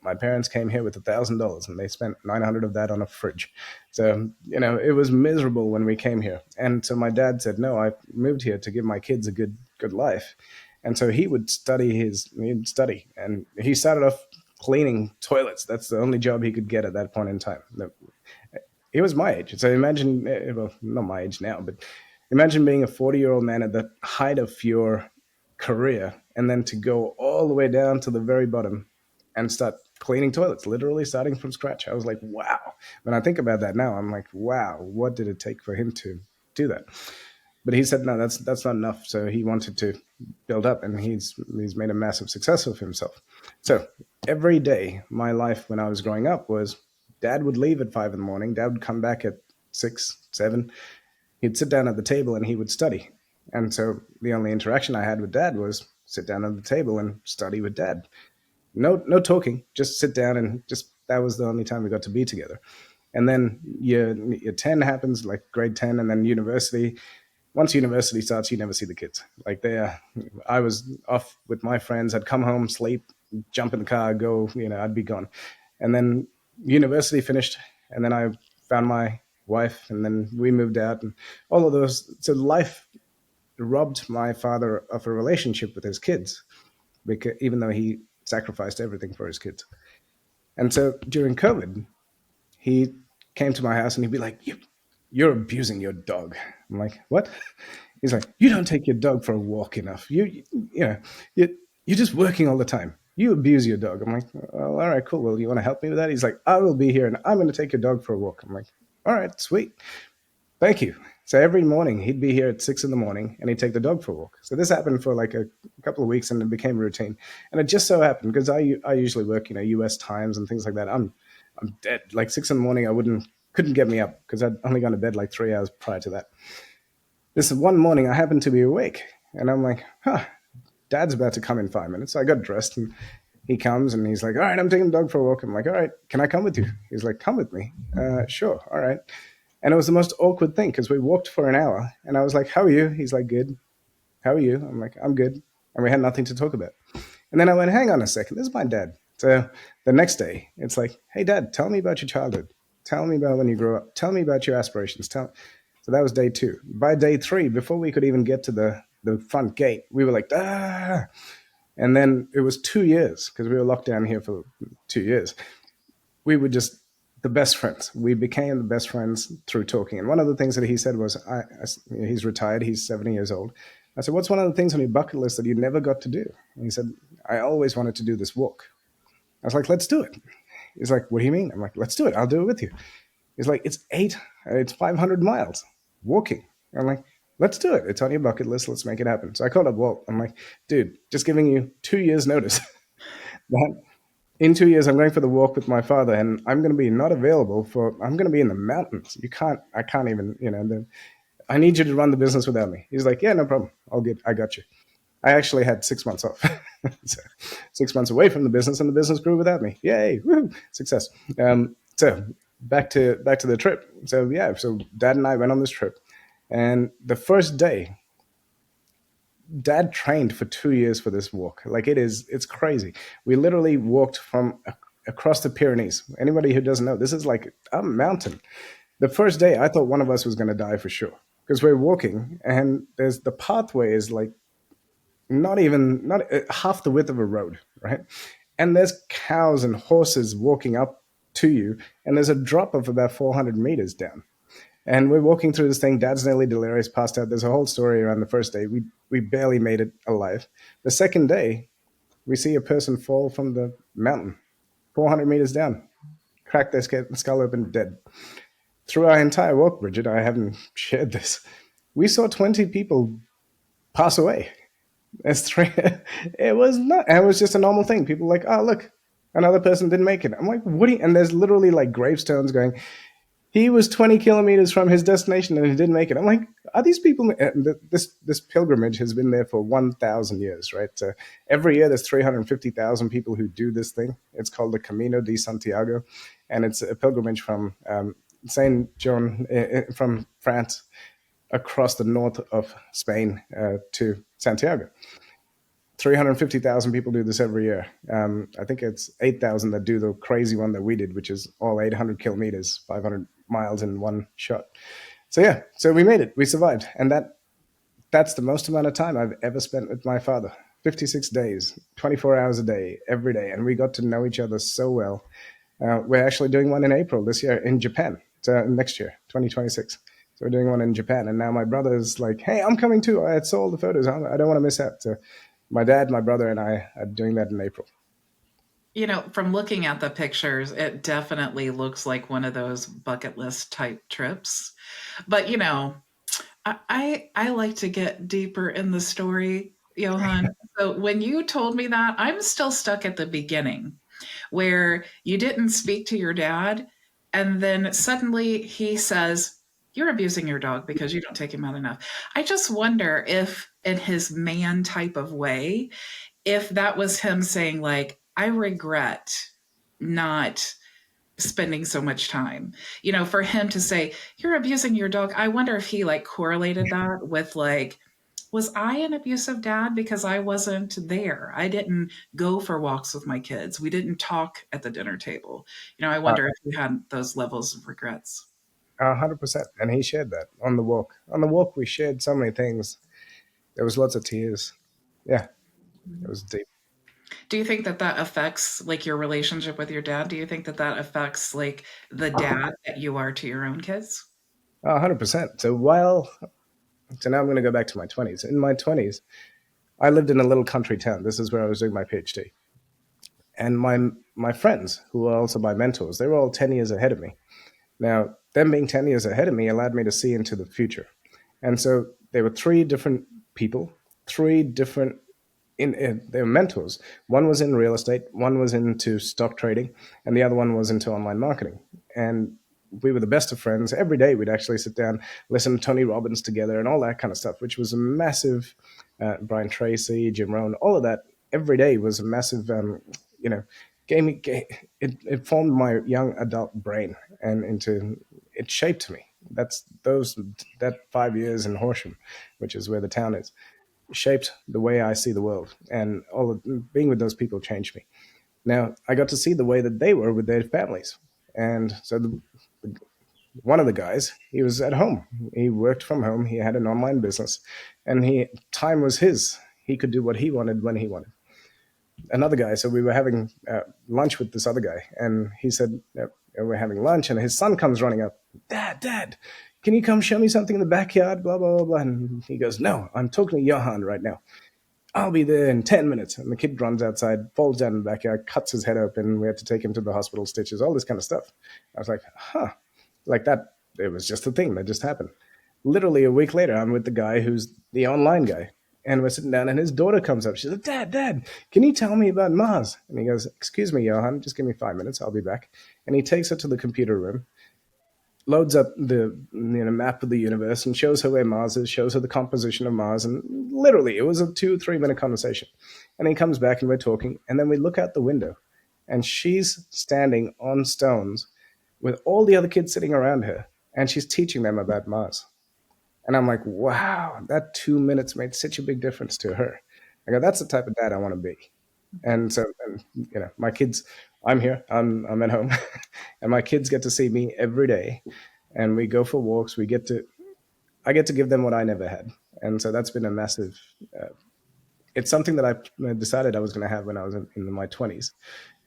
my parents came here with $1,000 and they spent 900 of that on a fridge. So, it was miserable when we came here. And so my dad said, no, I moved here to give my kids a good life. And so he'd study. And he started off cleaning toilets. That's the only job he could get at that point in time. He was my age. So imagine, well, not my age now, but imagine being a 40-year-old man at the height of your career and then to go all the way down to the very bottom and start cleaning toilets, literally starting from scratch. I was like, wow. When I think about that now, I'm like, wow, what did it take for him to do that? But he said, no, that's not enough. So he wanted to build up, and he's made a massive success of himself. So every day, my life when I was growing up was dad would leave at 5 in the morning. Dad would come back at 6, 7. He'd sit down at the table and he would study. And so the only interaction I had with dad was sit down at the table and study with dad. No talking, just sit down and just that was the only time we got to be together. And then your 10 happens, like grade 10, and then university. Once university starts, you never see the kids. Like I was off with my friends. I'd come home, sleep, jump in the car, go. I'd be gone. And then university finished, and then I found my wife, and then we moved out, and all of those. So life robbed my father of a relationship with his kids, because even though he sacrificed everything for his kids. And so during COVID, he came to my house and he'd be like, you're abusing your dog. I'm like, what? He's like, you don't take your dog for a walk enough. You're just working all the time. You abuse your dog. I'm like, well, all right, cool. Well, you want to help me with that? He's like, I will be here and I'm going to take your dog for a walk. I'm like, all right, sweet. Thank you. So every morning he'd be here at 6 in the morning and he'd take the dog for a walk. So this happened for like a couple of weeks and it became routine. And it just so happened because I usually work, US times and things like that. I'm dead. Like 6 in the morning, couldn't get me up because I'd only gone to bed like 3 hours prior to that. This one morning I happened to be awake and I'm like, dad's about to come in 5 minutes. So I got dressed and he comes and he's like, all right, I'm taking the dog for a walk. I'm like, all right, can I come with you? He's like, come with me. Sure. All right. And it was the most awkward thing because we walked for an hour and I was like, how are you? He's like, good. How are you? I'm like, I'm good. And we had nothing to talk about. And then I went, hang on a second. This is my dad. So the next day it's like, hey dad, tell me about your childhood. Tell me about when you grew up. Tell me about your aspirations. So that was day 2. By day 3, before we could even get to the front gate, we were like, ah. And then it was 2 years because we were locked down here for 2 years. We were just the best friends. We became the best friends through talking. And one of the things that he said was, he's retired. He's 70 years old. I said, what's one of the things on your bucket list that you never got to do? And he said, I always wanted to do this walk. I was like, let's do it. He's like, what do you mean? I'm like, let's do it. I'll do it with you. He's like, it's 500 miles walking. I'm like, let's do it. It's on your bucket list. Let's make it happen. So I called up Walt. I'm like, dude, just giving you 2 years notice that in 2 years, I'm going for the walk with my father and I'm going to be not available I'm going to be in the mountains. I can't even, I need you to run the business without me. He's like, yeah, no problem. I got you. I actually had 6 months off. So 6 months away from the business and the business grew without me. Yay, woo, success. So back to the trip. So yeah, so dad and I went on this trip and the first day, dad trained for 2 years for this walk. Like it's crazy. We literally walked from across the Pyrenees. Anybody who doesn't know, this is like a mountain. The first day I thought one of us was going to die for sure because we're walking and the pathway is like not half the width of a road, right? And there's cows and horses walking up to you and there's a drop of about 400 meters down. And we're walking through this thing. Dad's nearly delirious, passed out. There's a whole story around the first day. We barely made it alive. The second day, we see a person fall from the mountain, 400 meters down, crack their skull open, dead. Through our entire walk, Bridget, I haven't shared this. We saw 20 people pass away. That's 3. It was just a normal thing. People were like, oh, look, another person didn't make it. I'm like, what? And there's literally like gravestones going, he was 20 kilometers from his destination and he didn't make it. I'm like, are these people? This pilgrimage has been there for 1,000 years, right? So every year there's 350,000 people who do this thing. It's called the Camino de Santiago, and it's a pilgrimage from Saint John from France across the north of Spain to Santiago. 350,000 people do this every year. I think it's 8,000 that do the crazy one that we did, which is all 800 kilometers, 500 miles in one shot. So yeah, so we made it. We survived. And that's the most amount of time I've ever spent with my father. 56 days, 24 hours a day, every day. And we got to know each other so well. We're actually doing one in April this year in Japan. So next year, 2026. So we're doing one in Japan. And now my brother is like, hey, I'm coming too. I saw all the photos. I don't want to miss out. So my dad, my brother, and I are doing that in April. From looking at the pictures, it definitely looks like one of those bucket list type trips. But, I like to get deeper in the story, Johann. So when you told me that, I'm still stuck at the beginning where you didn't speak to your dad, and then suddenly he says, "You're abusing your dog because you don't take him out enough." I just wonder if, in his man type of way, if that was him saying, like, I regret not spending so much time. For him to say, "You're abusing your dog," I wonder if he like correlated that with like, was I an abusive dad because I wasn't there? I didn't go for walks with my kids. We didn't talk at the dinner table. I Uh, wonder if he had those levels of regrets. 100%. And he shared that on the walk. On the walk, we shared so many things. There was lots of tears. Yeah, it was deep. Do you think that that affects like your relationship with your dad? Do you think that that affects like the dad that you are to your own kids? 100%. So now I'm going to go back to my 20s. In my 20s, I lived in a little country town. This is where I was doing my PhD. And my friends, who were also my mentors, they were all 10 years ahead of me. Now, them being 10 years ahead of me allowed me to see into the future. And so there were three different people, three different they were mentors. One was in real estate, one was into stock trading, and the other one was into online marketing. And we were the best of friends. Every day we'd actually sit down, listen to Tony Robbins together, and all that kind of stuff, which was a massive. Brian Tracy, Jim Rohn, all of that. Every day was a massive. You know, gave me it formed my young adult brain and into it shaped me. That 5 years in Horsham, which is where the town is, shaped the way I see the world, and all of being with those people changed me. Now I got to see the way that they were with their families, and so one of the guys, he was at home. He worked from home. He had an online business, and time was his. He could do what he wanted when he wanted. Another guy, so we were having lunch with this other guy, and he said, we're having lunch, and his son comes running up, Dad, can you come show me something in the backyard? Blah blah blah blah. And he goes, No, I'm talking to Johann right now. I'll be there in 10 minutes. And the kid runs outside, falls down in the backyard, cuts his head open. We had to take him to the hospital, stitches, all this kind of stuff. I was like, huh. Like that, it was just a thing that just happened. Literally a week later, I'm with the guy who's the online guy. And we're sitting down, and his daughter comes up. She's like, Dad, can you tell me about Mars? And he goes, Excuse me, Johan, just give me 5 minutes. I'll be back. And he takes her to the computer room, loads up the map of the universe and shows her where Mars is, shows her the composition of Mars, and literally it was a 2 3 minute conversation. And he comes back and we're talking, and then we look out the window, and she's standing on stones with all the other kids sitting around her, and she's teaching them about Mars. And I'm like, wow, that 2 minutes made such a big difference to her. I go, that's the type of dad I want to be. And so, my kids, I'm here, I'm at home, and my kids get to see me every day, and we go for walks. I get to give them what I never had, and so that's been a massive. It's something that I decided I was going to have when I was in my 20s,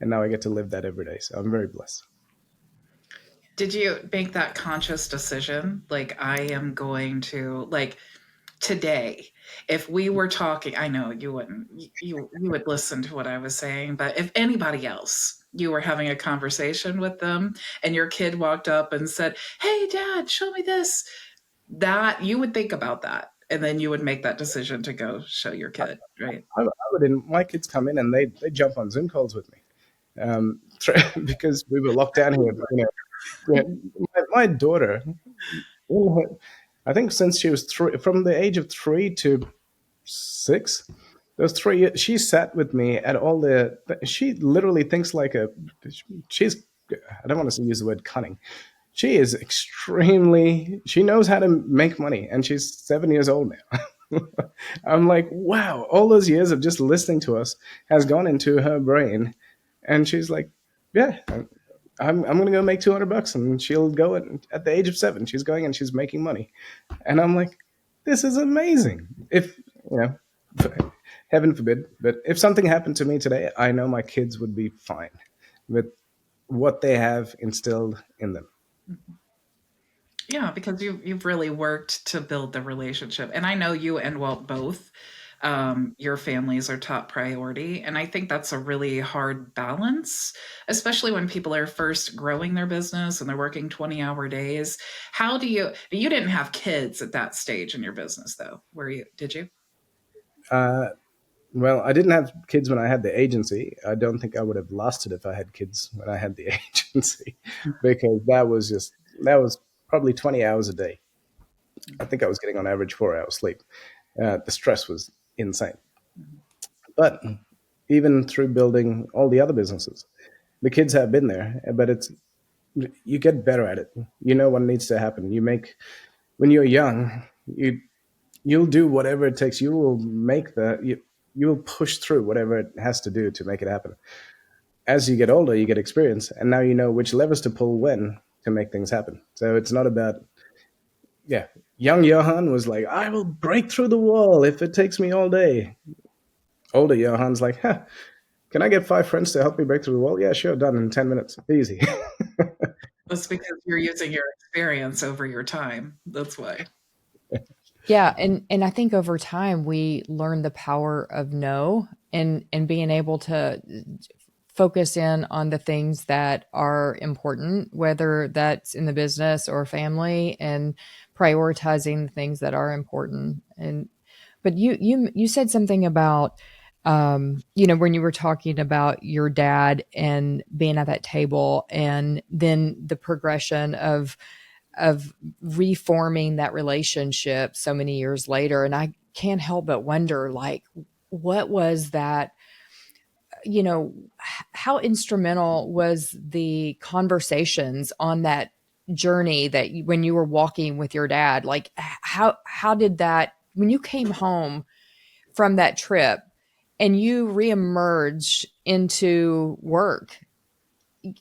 and now I get to live that every day. So I'm very blessed. Did you make that conscious decision? Like, I am going to, like, today, if we were talking, I know you wouldn't, you would listen to what I was saying, but if anybody else, you were having a conversation with them and your kid walked up and said, "Hey, Dad, show me this," that you would think about that. And then you would make that decision to go show your kid, right? I would, my kids come in and they jump on Zoom calls with me, because we were locked down here. My daughter, I think since she was from the age of 3 to 6, those 3 years, she sat with me at all the. She literally thinks like a. She's. I don't want to use the word cunning. She is extremely. She knows how to make money, and she's 7 years old now. I'm like, wow! All those years of just listening to us has gone into her brain, and she's like, yeah, I'm going to go make $200, and she'll go at the age of 7. She's going and she's making money, and I'm like, this is amazing. If you know, heaven forbid, but if something happened to me today, I know my kids would be fine with what they have instilled in them. Yeah, because you've really worked to build the relationship. And I know you and Walt both your families are top priority. And I think that's a really hard balance, especially when people are first growing their business and they're working 20-hour days. How do you didn't have kids at that stage in your business though? Were you, did you? Uh, well, I didn't have kids when I had the agency. I don't think I would have lasted if I had kids when I had the agency, because that was probably 20 hours a day. I think I was getting on average 4 hours sleep. The stress was insane. But even through building all the other businesses, the kids have been there, but you get better at it. You know what needs to happen. When you're young, you'll do whatever it takes. You will push through whatever it has to do to make it happen. As you get older, you get experience, and now you know which levers to pull when to make things happen. So it's not about, yeah. Young Johann was like, I will break through the wall if it takes me all day. Older Johann's like, huh, can I get 5 friends to help me break through the wall? Yeah, sure, done in 10 minutes, easy. That's because you're using your experience over your time. That's why. Yeah, and I think over time we learn the power of no, and being able to focus in on the things that are important, whether that's in the business or family, and prioritizing the things that are important. And but you said something about when you were talking about your dad and being at that table, and then the progression of reforming that relationship so many years later. And I can't help but wonder, like, what was that, how instrumental was the conversations on that journey that when you were walking with your dad, like how did that, when you came home from that trip and you reemerged into work,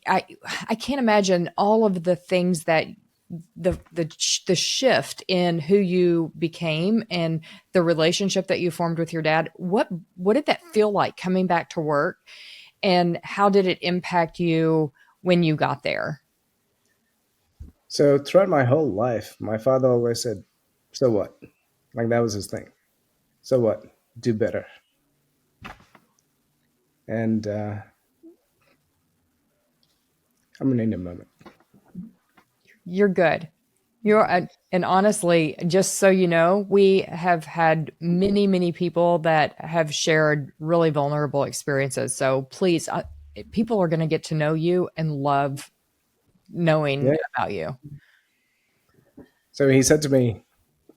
I I can't imagine all of the things that the shift in who you became and the relationship that you formed with your dad. What did that feel like coming back to work, and how did it impact you when you got there? So throughout my whole life, my father always said, so what? Like that was his thing. So what? Do better. And I'm gonna need a moment. You're good. And honestly, just so you know, we have had many, many people that have shared really vulnerable experiences. So please, people are going to get to know you and love knowing Yeah. about you. So he said to me,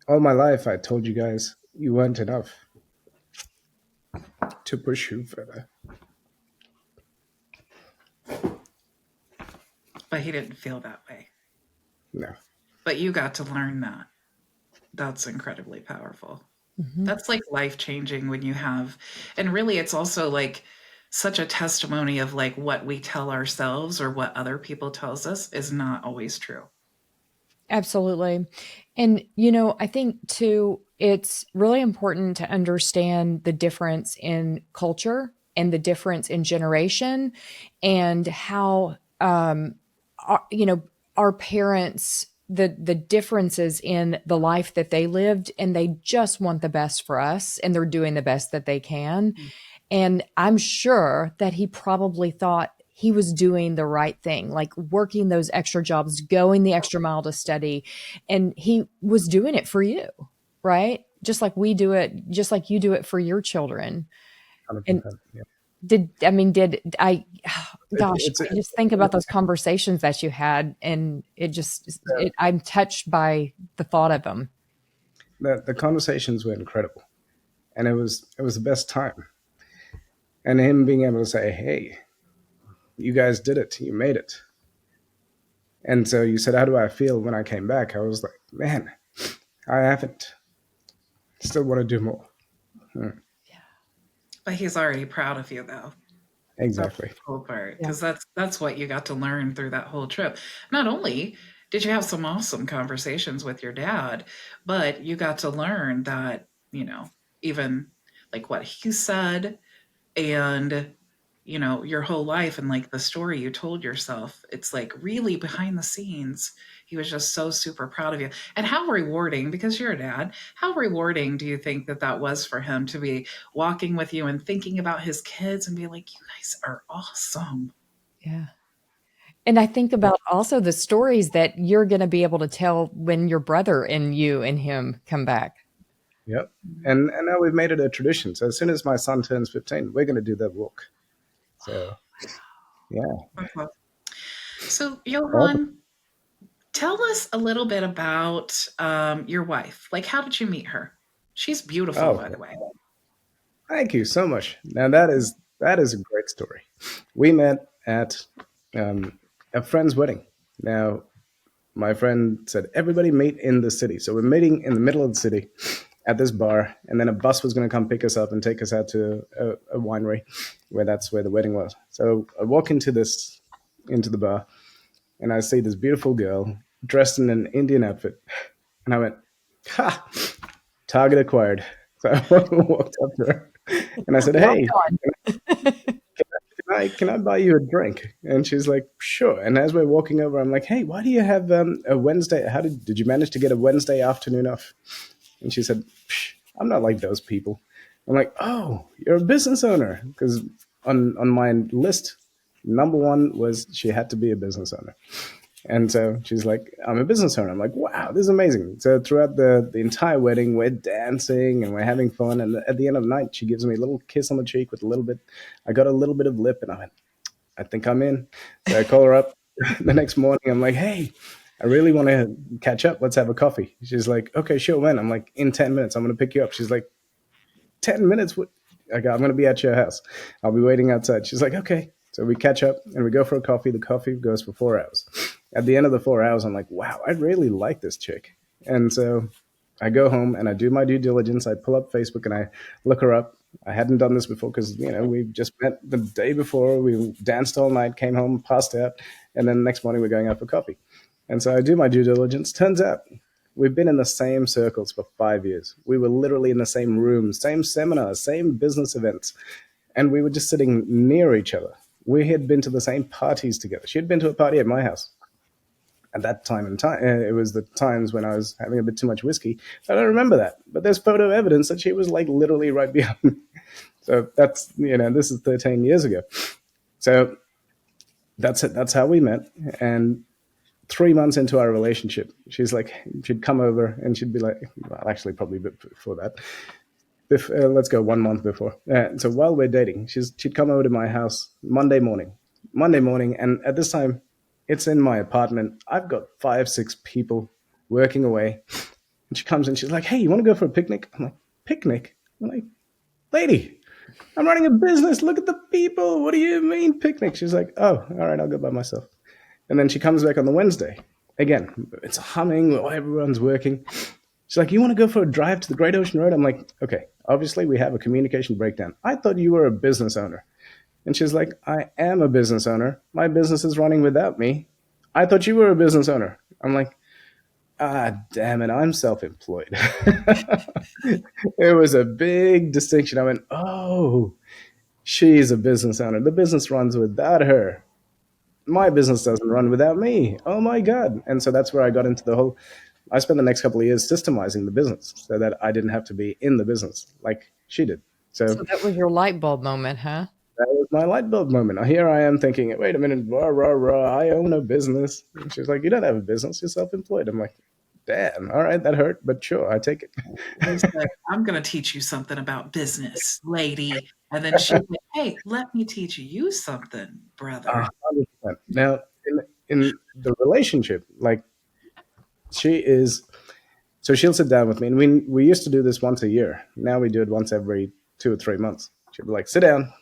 all my life I told you guys you weren't enough to push you further. But he didn't feel that way. No. But you got to learn that. That's incredibly powerful. Mm-hmm. That's like life changing when you have, and really it's also like such a testimony of like what we tell ourselves or what other people tells us is not always true. Absolutely. And, I think too, it's really important to understand the difference in culture and the difference in generation, and how, our, our parents, the differences in the life that they lived, and they just want the best for us, and they're doing the best that they can. And I'm sure that he probably thought he was doing the right thing, like working those extra jobs, going the extra mile to study. And he was doing it for you, right? Just like we do it, just like you do it for your children. And 100%. Yeah. did I, gosh, It's I just think about those conversations that you had, and I'm touched by the thought of them. the conversations were incredible, and it was the best time. And him being able to say, "Hey, you guys did it. You made it." And so you said, "How do I feel when I came back?" I was like, "Man, I haven't. Still want to do more." But he's already proud of you though. That's Exactly. the cool part, Yeah. because that's what you got to learn through that whole trip. Not only did you have some awesome conversations with your dad, but you got to learn that, even like what he said, and your whole life and like the story you told yourself. It's like really behind the scenes. He was just so super proud of you. And how rewarding, because you're a dad, how rewarding do you think that that was for him to be walking with you and thinking about his kids and be like, you guys are awesome? Yeah. And I think about also the stories that you're going to be able to tell when your brother and you and him come back. Yep. And now we've made it a tradition. So as soon as my son turns 15, we're going to do that walk. So yeah. So, Awesome. Johann, tell us a little bit about your wife. Like, how did you meet her? She's beautiful, Oh, by the way. thank you so much. Now that is a great story. We met at a friend's wedding. Now my friend said everybody meet in the city, so we're meeting in the middle of the city at this bar, and then a bus was going to come pick us up and take us out to a winery, that's where the wedding was. So I walk into the bar, and I see this beautiful girl dressed in an Indian outfit, and I went, "Ha! Target acquired." So I walked up to her, and I said, Locked "Hey, on. can I buy you a drink?" And she's like, "Sure." And as we're walking over, I'm like, "Hey, why do you have a Wednesday? How did you manage to get a Wednesday afternoon off?" And she said, "Psh, I'm not like those people." I'm like, "Oh, you're a business owner," because on my list, number one was she had to be a business owner. And so she's like, "I'm a business owner." I'm like, "Wow, this is amazing." So throughout the entire wedding, we're dancing and we're having fun. And at the end of the night, she gives me a little kiss on the cheek with a little bit. I got a little bit of lip, and I went, "I think I'm in." So I call her up the next morning. I'm like, "Hey, I really want to catch up. Let's have a coffee." She's like, "Okay, sure. When?" I'm like, "In 10 minutes. I'm going to pick you up." She's like, 10 minutes? What? Okay, I'm going to be at your house. I'll be waiting outside. She's like, "Okay." So we catch up and we go for a coffee. The coffee goes for 4 hours. At the end of the 4 hours, I'm like, "Wow, I really like this chick." And so I go home and I do my due diligence. I pull up Facebook and I look her up. I hadn't done this before because, we just met the day before. We danced all night, came home, passed out. And then the next morning we're going out for coffee. And so I do my due diligence. Turns out we've been in the same circles for 5 years. We were literally in the same rooms, same seminars, same business events, and we were just sitting near each other. We had been to the same parties together. She had been to a party at my house. At that time and time, it was the times when I was having a bit too much whiskey. I don't remember that, but there's photo evidence that she was like literally right behind me. So this is 13 years ago. So that's it. That's how we met. And 3 months into our relationship, she'd come over and she'd be like, well, actually, probably a bit before that. Let's go 1 month before. So while we're dating, she'd come over to my house Monday morning, and at this time, it's in my apartment. I've got 5, 6 people working away, and she comes in. She's like, "Hey, you want to go for a picnic?" I'm like, "Picnic?" I'm like, "Lady, I'm running a business. Look at the people. What do you mean picnic?" She's like, "Oh, all right, I'll go by myself." And then she comes back on the Wednesday. Again, it's humming, everyone's working. She's like, "You want to go for a drive to the Great Ocean Road?" I'm like, "Okay, obviously we have a communication breakdown. I thought you were a business owner." And she's like, "I am a business owner. My business is running without me. I thought you were a business owner." I'm like, "Ah, damn it, I'm self employed." It was a big distinction. I went, "Oh, she's a business owner. The business runs without her. My business doesn't run without me. Oh my God." And so that's where I got into the whole. I spent the next couple of years systemizing the business so that I didn't have to be in the business like she did. So So that was your light bulb moment, huh? that was my light bulb moment. Here I am thinking, wait a minute, rah, rah, rah, I own a business. And she's like, "You don't have a business, you're self employed." I'm like, "Damn, all right, that hurt, but sure, I take it." He said, I'm going to teach you something about business, lady. And then she said, hey, let me teach you something, brother. 100%. Now, in the relationship, like she is, so she'll sit down with me, and we used to do this once a year. Now we do it once every 2 or 3 months. She'll be like, "Sit down,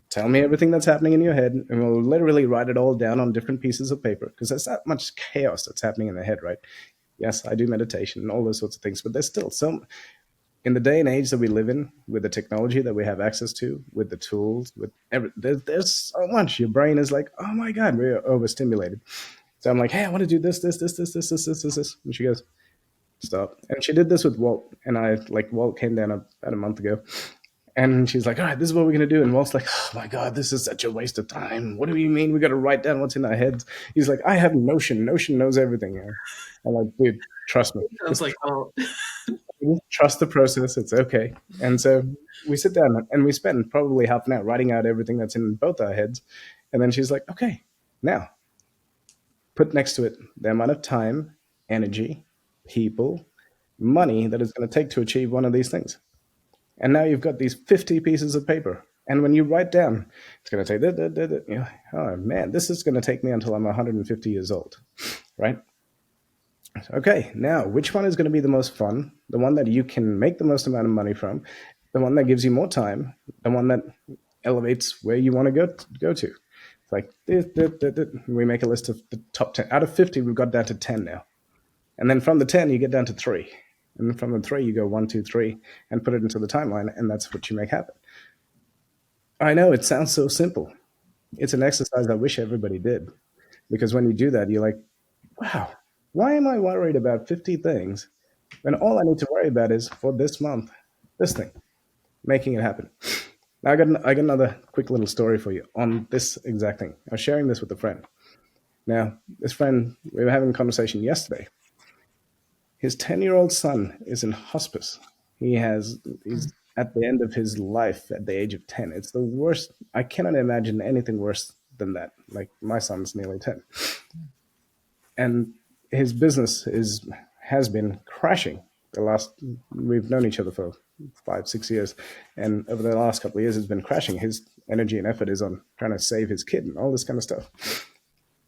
tell me everything that's happening in your head," and we'll literally write it all down on different pieces of paper because there's that much chaos that's happening in the head, right? Yes, I do meditation and all those sorts of things, but there's still so in the day and age that we live in, with the technology that we have access to, with the tools, with there's so much. Your brain is like, "Oh my God, we're overstimulated." So I'm like, "Hey, I want to do this. And she goes, "Stop." And she did this with Walt. And Walt came down about a month ago. And she's like, all right, this is what we're going to do. And Walt's like, oh my God, this is such a waste of time. What do you mean? We got to write down what's in our heads. He's like, I have Notion. Notion knows everything. I'm like, dude, trust me. Sounds like, well, Trust the process. It's okay. And so we sit down and we spend probably half an hour writing out everything that's in both our heads. And then she's like, okay, now put next to it the amount of time, energy, people, money that it's going to take to achieve one of these things. And now you've got these 50 pieces of paper. And when you write down, it's going to take, oh man, this is going to take me until I'm 150 years old, right? Okay, now which one is going to be the most fun? The one that you can make the most amount of money from, the one that gives you more time, the one that elevates where you want to go to. It's like we make a list of the top 10. Out of 50, we've got down to 10 now. And then from the 10, you get down to 3. And then from the 3, you go 1, 2, 3, and put it into the timeline, and that's what you make happen. I know it sounds so simple. It's an exercise I wish everybody did. Because when you do that, you're like, wow, why am I worried about 50 things when all I need to worry about is for this month, this thing, making it happen? Now, I got another quick little story for you on this exact thing. I was sharing this with a friend. Now, this friend, we were having a conversation yesterday. His 10-year-old son is in hospice. He's at the end of his life at the age of 10. It's the worst. I cannot imagine anything worse than that. Like, my son's nearly 10. And his business has been crashing. We've known each other for 5-6 years, and over the last couple of years, it's been crashing. His energy and effort is on trying to save his kid and all this kind of stuff.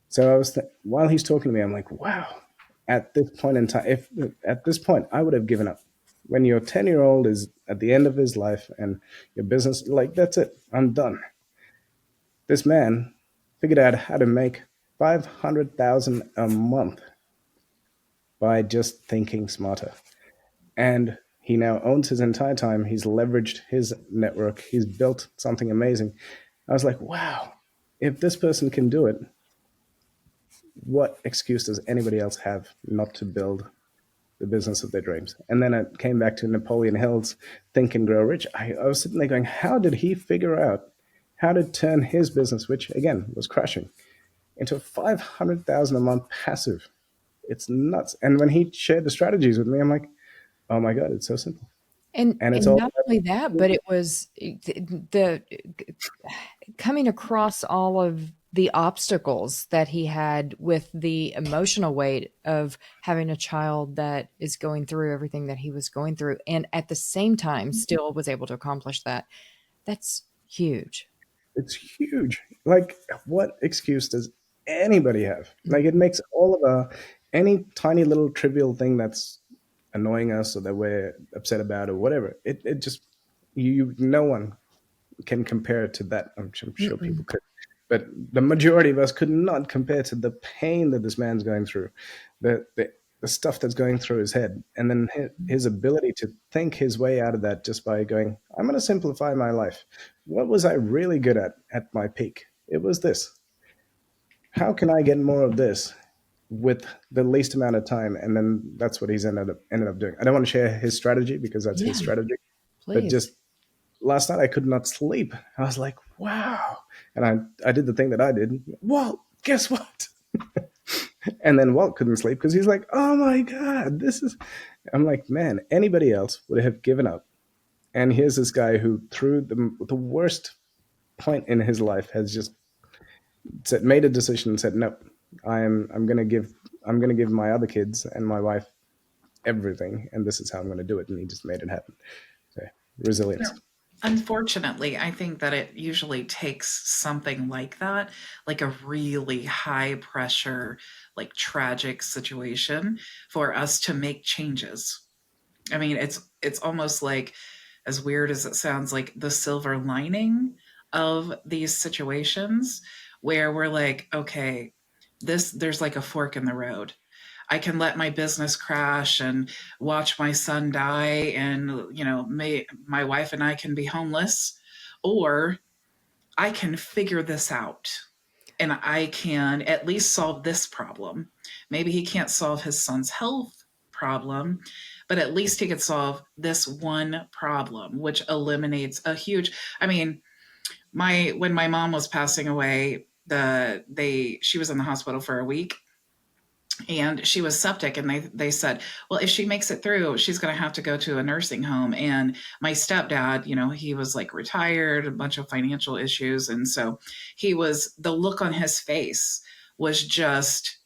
So while he's talking to me, I'm like, wow. At this point in time, at this point, I would have given up. When your 10-year-old is at the end of his life and your business, like, that's it, I'm done. This man figured out how to make $500,000 a month by just thinking smarter. And he now owns his entire time. He's leveraged his network. He's built something amazing. I was like, wow, if this person can do it, what excuse does anybody else have not to build the business of their dreams? And then it came back to Napoleon Hill's Think and Grow Rich. I was sitting there going, how did he figure out how to turn his business, which again was crashing, into $500,000 a month passive? It's nuts. And when he shared the strategies with me, I'm like, oh my God, it's so simple. And it's all not only that, but it was the coming across all of the obstacles that he had with the emotional weight of having a child that is going through everything that he was going through, and at the same time still was able to accomplish that. That's huge. It's huge. Like, what excuse does anybody have? Like, it makes all of any tiny little trivial thing that's annoying us or that we're upset about or whatever, it just, no one can compare it to that. I'm sure people could, but the majority of us could not compare to the pain that this man's going through, the stuff that's going through his head, and then his ability to think his way out of that just by going, I'm going to simplify my life. What was I really good at my peak? It was this. How can I get more of this with the least amount of time? And then that's what he's ended up doing. I don't want to share his strategy because that's his strategy. Please. But just last night I could not sleep. I was like, wow. And I did the thing that I did. Walt, guess what? And then Walt couldn't sleep because he's like, oh my God, I'm like, man, anybody else would have given up. And here's this guy who, through the worst point in his life, has just made a decision and said, no, I'm going to give my other kids and my wife everything, and this is how I'm going to do it. And he just made it happen. So, resilience. Unfortunately, I think that it usually takes something like that, like a really high pressure, like tragic situation, for us to make changes. I mean, it's almost like, as weird as it sounds, like the silver lining of these situations where we're like, okay, there's like a fork in the road. I can let my business crash and watch my son die, and my wife and I can be homeless, or I can figure this out and I can at least solve this problem. Maybe he can't solve his son's health problem, but at least he could solve this one problem, which eliminates a huge, I mean, when my mom was passing away, she was in the hospital for a week and she was septic, and they said, well, if she makes it through, she's going to have to go to a nursing home. And my stepdad, he was like retired, a bunch of financial issues, and so the look on his face was just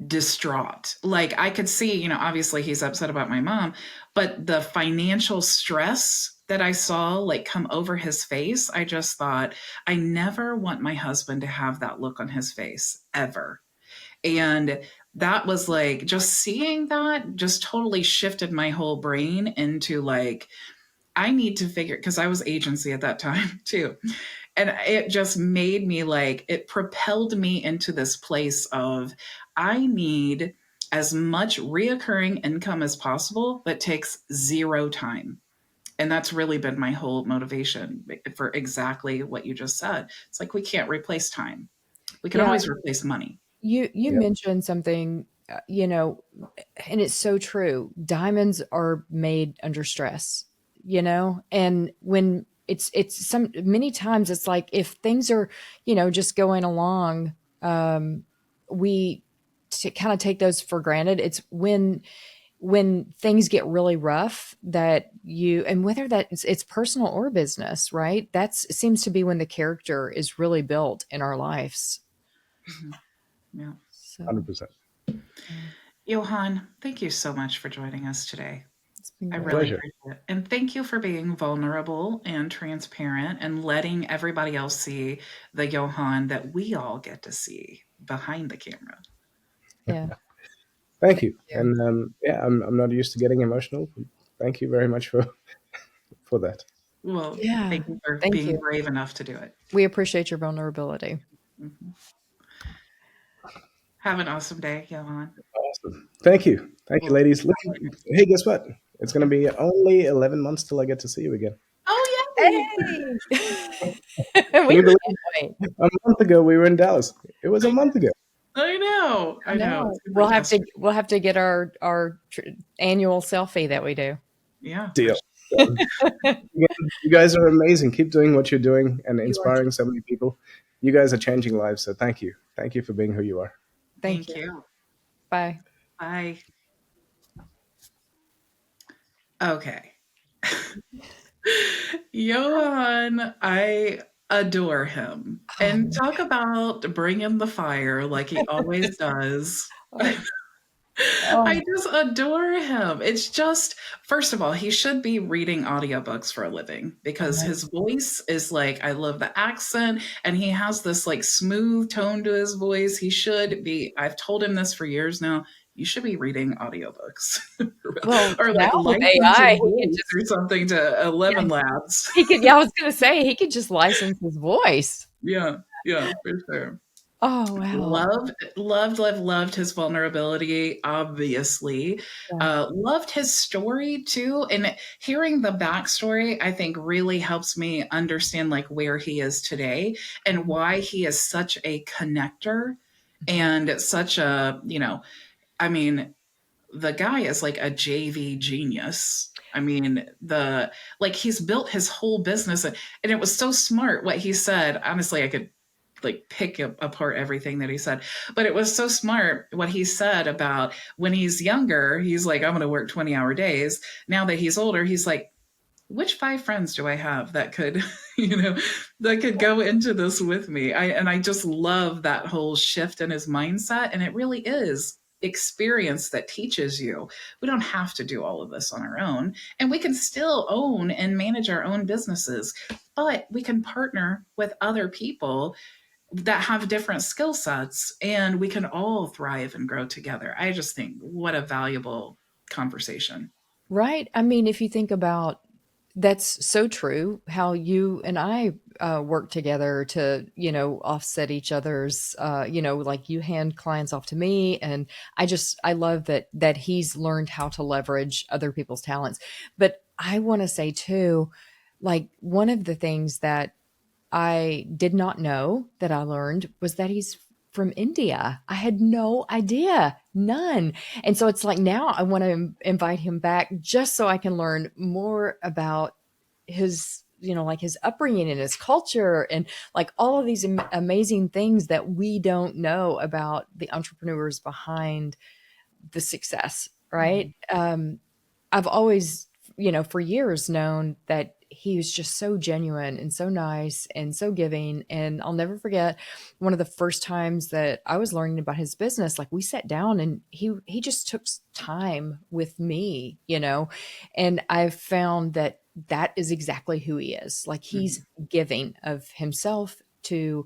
distraught. Like I could see, obviously he's upset about my mom, but the financial stress that I saw like come over his face, I just thought, I never want my husband to have that look on his face ever. And that was like, just seeing that just totally shifted my whole brain into like, I need to figure, because I was agency at that time too. And it just made me like, it propelled me into this place of, I need as much reoccurring income as possible, but takes zero time. And that's really been my whole motivation for exactly what you just said. It's like, we can't replace time. We can always replace money. You Yep. mentioned something, and it's so true. Diamonds are made under stress, and when it's many times it's like if things are, just going along, we kind of take those for granted. It's when things get really rough that and whether it's personal or business, right? That seems to be when the character is really built in our lives. Mm-hmm. Yeah. 100%. Johann, thank you so much for joining us today. I really Pleasure. appreciate it. And thank you for being vulnerable and transparent and letting everybody else see the Johann that we all get to see behind the camera. Yeah. Thank you. And I'm not used to getting emotional. Thank you very much for that. Well, Yeah. thank you for Thank being you. brave enough to do it. We appreciate your vulnerability. Mm-hmm. Have an awesome day, Johann. Awesome. Thank you. Thank you, ladies. Look, hey, guess what? It's going to be only 11 months till I get to see you again. Oh, yeah. Hey! Can you believe a month ago we were in Dallas? It was a month ago. I know. We'll have to get our annual selfie that we do. Yeah. Deal. You guys are amazing. Keep doing what you're doing and inspiring so many people. You guys are changing lives. So thank you. Thank you for being who you are. Thank you. Bye. Bye. Okay. Johann, I adore him. And talk about bringing the fire like he always does. I just adore him. It's just, first of all, he should be reading audiobooks for a living because his voice is like, I love the accent, and he has this like smooth tone to his voice. He should be, I've told him this for years now, you should be reading audiobooks. Or like licensing voice or something to 11 Labs. I was going to say, he could just license his voice. Yeah, for sure. Oh, wow. Loved his vulnerability, obviously. Loved his story too. And hearing the backstory, I think really helps me understand like where he is today and why he is such a connector and such a, I mean, the guy is like a JV genius. I mean, he's built his whole business and it was so smart what he said. Honestly, I could like pick apart everything that he said, but it was so smart what he said about when he's younger, he's like, I'm going to work 20-hour days. Now that he's older, he's like, which 5 friends do I have that could, that could go into this with me? I just love that whole shift in his mindset. And it really is experience that teaches you. We don't have to do all of this on our own, and we can still own and manage our own businesses, but we can partner with other people that have different skill sets and we can all thrive and grow together. I just think what a valuable conversation. Right. I mean, if you think about that's so true how you and I work together to, offset each other's, like you hand clients off to me. And I love that he's learned how to leverage other people's talents. But I want to say too, like one of the things that I did not know that I learned was that he's from India. I had no idea, none. And so it's like now I want to invite him back just so I can learn more about his, like his upbringing and his culture and like all of these amazing things that we don't know about the entrepreneurs behind the success, right? I've always, for years known that he was just so genuine and so nice and so giving. And I'll never forget one of the first times that I was learning about his business. Like we sat down and he just took time with me, and I've found that that is exactly who he is. Like he's giving of himself to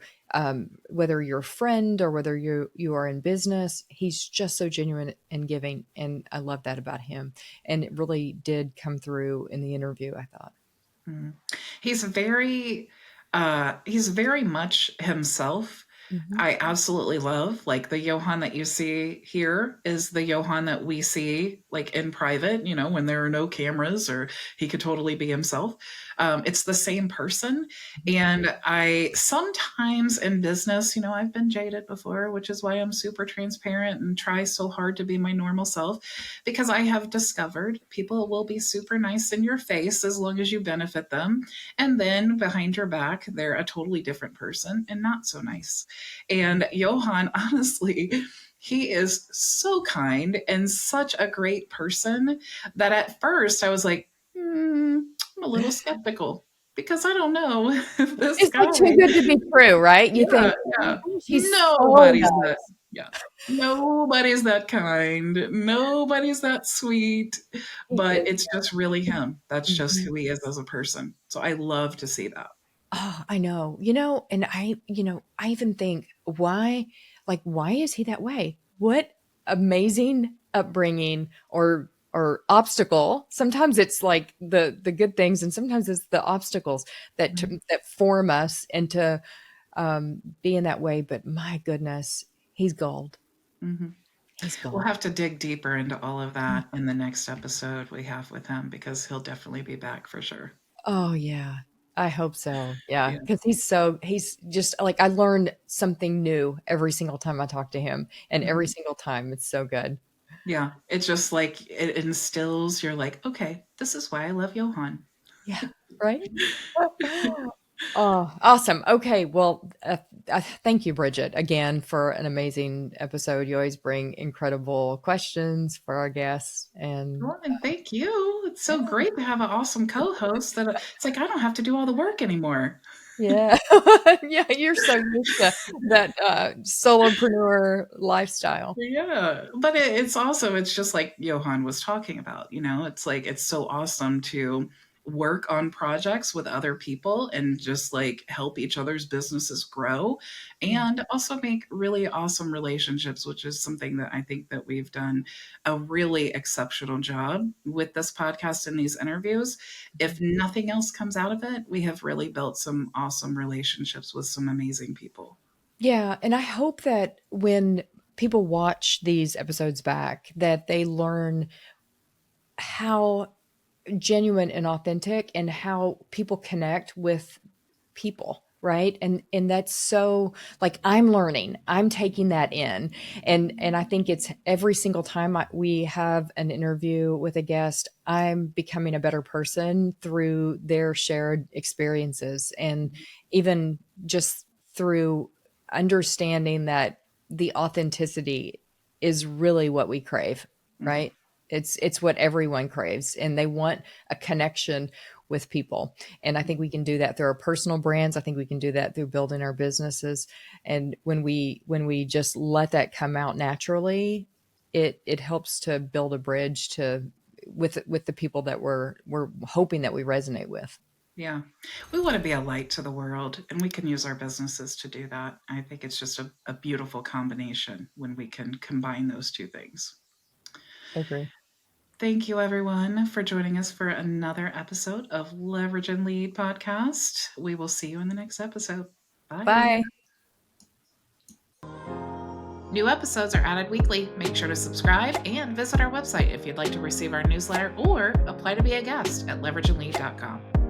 whether you're a friend or whether you are in business. He's just so genuine and giving, and I love that about him. And it really did come through in the interview, I thought. He's very much himself. I absolutely love, like, the Johann that you see here is the Johann that we see like in private, when there are no cameras, or he could totally be himself. It's the same person. And I sometimes in business, I've been jaded before, which is why I'm super transparent and try so hard to be my normal self, because I have discovered people will be super nice in your face as long as you benefit them. And then behind your back, they're a totally different person and not so nice. And Johann, honestly, he is so kind and such a great person that at first I was like, I'm a little skeptical, because I don't know if this It's guy. like too good to be true, right? You think, Yeah. he's Nobody's so that. Yeah. Nobody's that kind. Nobody's that sweet. But it's just really him. That's just who he is as a person. So I love to see that. Oh, I know, and I even think why is he that way? What amazing upbringing or obstacle. Sometimes it's like the good things, and sometimes it's the obstacles that that form us into being that way. But my goodness, he's gold. He's gold. We'll have to dig deeper into all of that in the next episode we have with him, because he'll definitely be back for sure. Oh yeah. I hope so. Yeah. Because he's just like, I learned something new every single time I talk to him. And every single time it's so good. Yeah. It's just like it instills, you're like, okay, this is why I love Johann. Yeah. Right. Oh, awesome. Okay. Well, thank you, Bridget, again for an amazing episode. You always bring incredible questions for our guests. And thank you. It's so great to have an awesome co-host that it's like I don't have to do all the work anymore. Yeah. Yeah, you're so used to that solopreneur lifestyle. Yeah. But it's just like Johann was talking about, it's like it's so awesome to work on projects with other people and just like help each other's businesses grow, and also make really awesome relationships, which is something that I think that we've done a really exceptional job with this podcast and these interviews. If nothing else comes out of it, we have really built some awesome relationships with some amazing people. Yeah, and I hope that when people watch these episodes back, that they learn how genuine and authentic and how people connect with people, right? And that's so, like, I'm learning, I'm taking that in, and I think it's every single time we have an interview with a guest, I'm becoming a better person through their shared experiences, and even just through understanding that the authenticity is really what we crave, right? It's what everyone craves, and they want a connection with people. And I think we can do that through our personal brands. I think we can do that through building our businesses. And when we just let that come out naturally, it helps to build a bridge with the people that we're hoping that we resonate with. Yeah. We want to be a light to the world, and we can use our businesses to do that. I think it's just a beautiful combination when we can combine those two things. I agree. Thank you, everyone, for joining us for another episode of Leverage and Lead podcast. We will see you in the next episode. Bye. Bye. New episodes are added weekly. Make sure to subscribe and visit our website if you'd like to receive our newsletter or apply to be a guest at leverageandlead.com.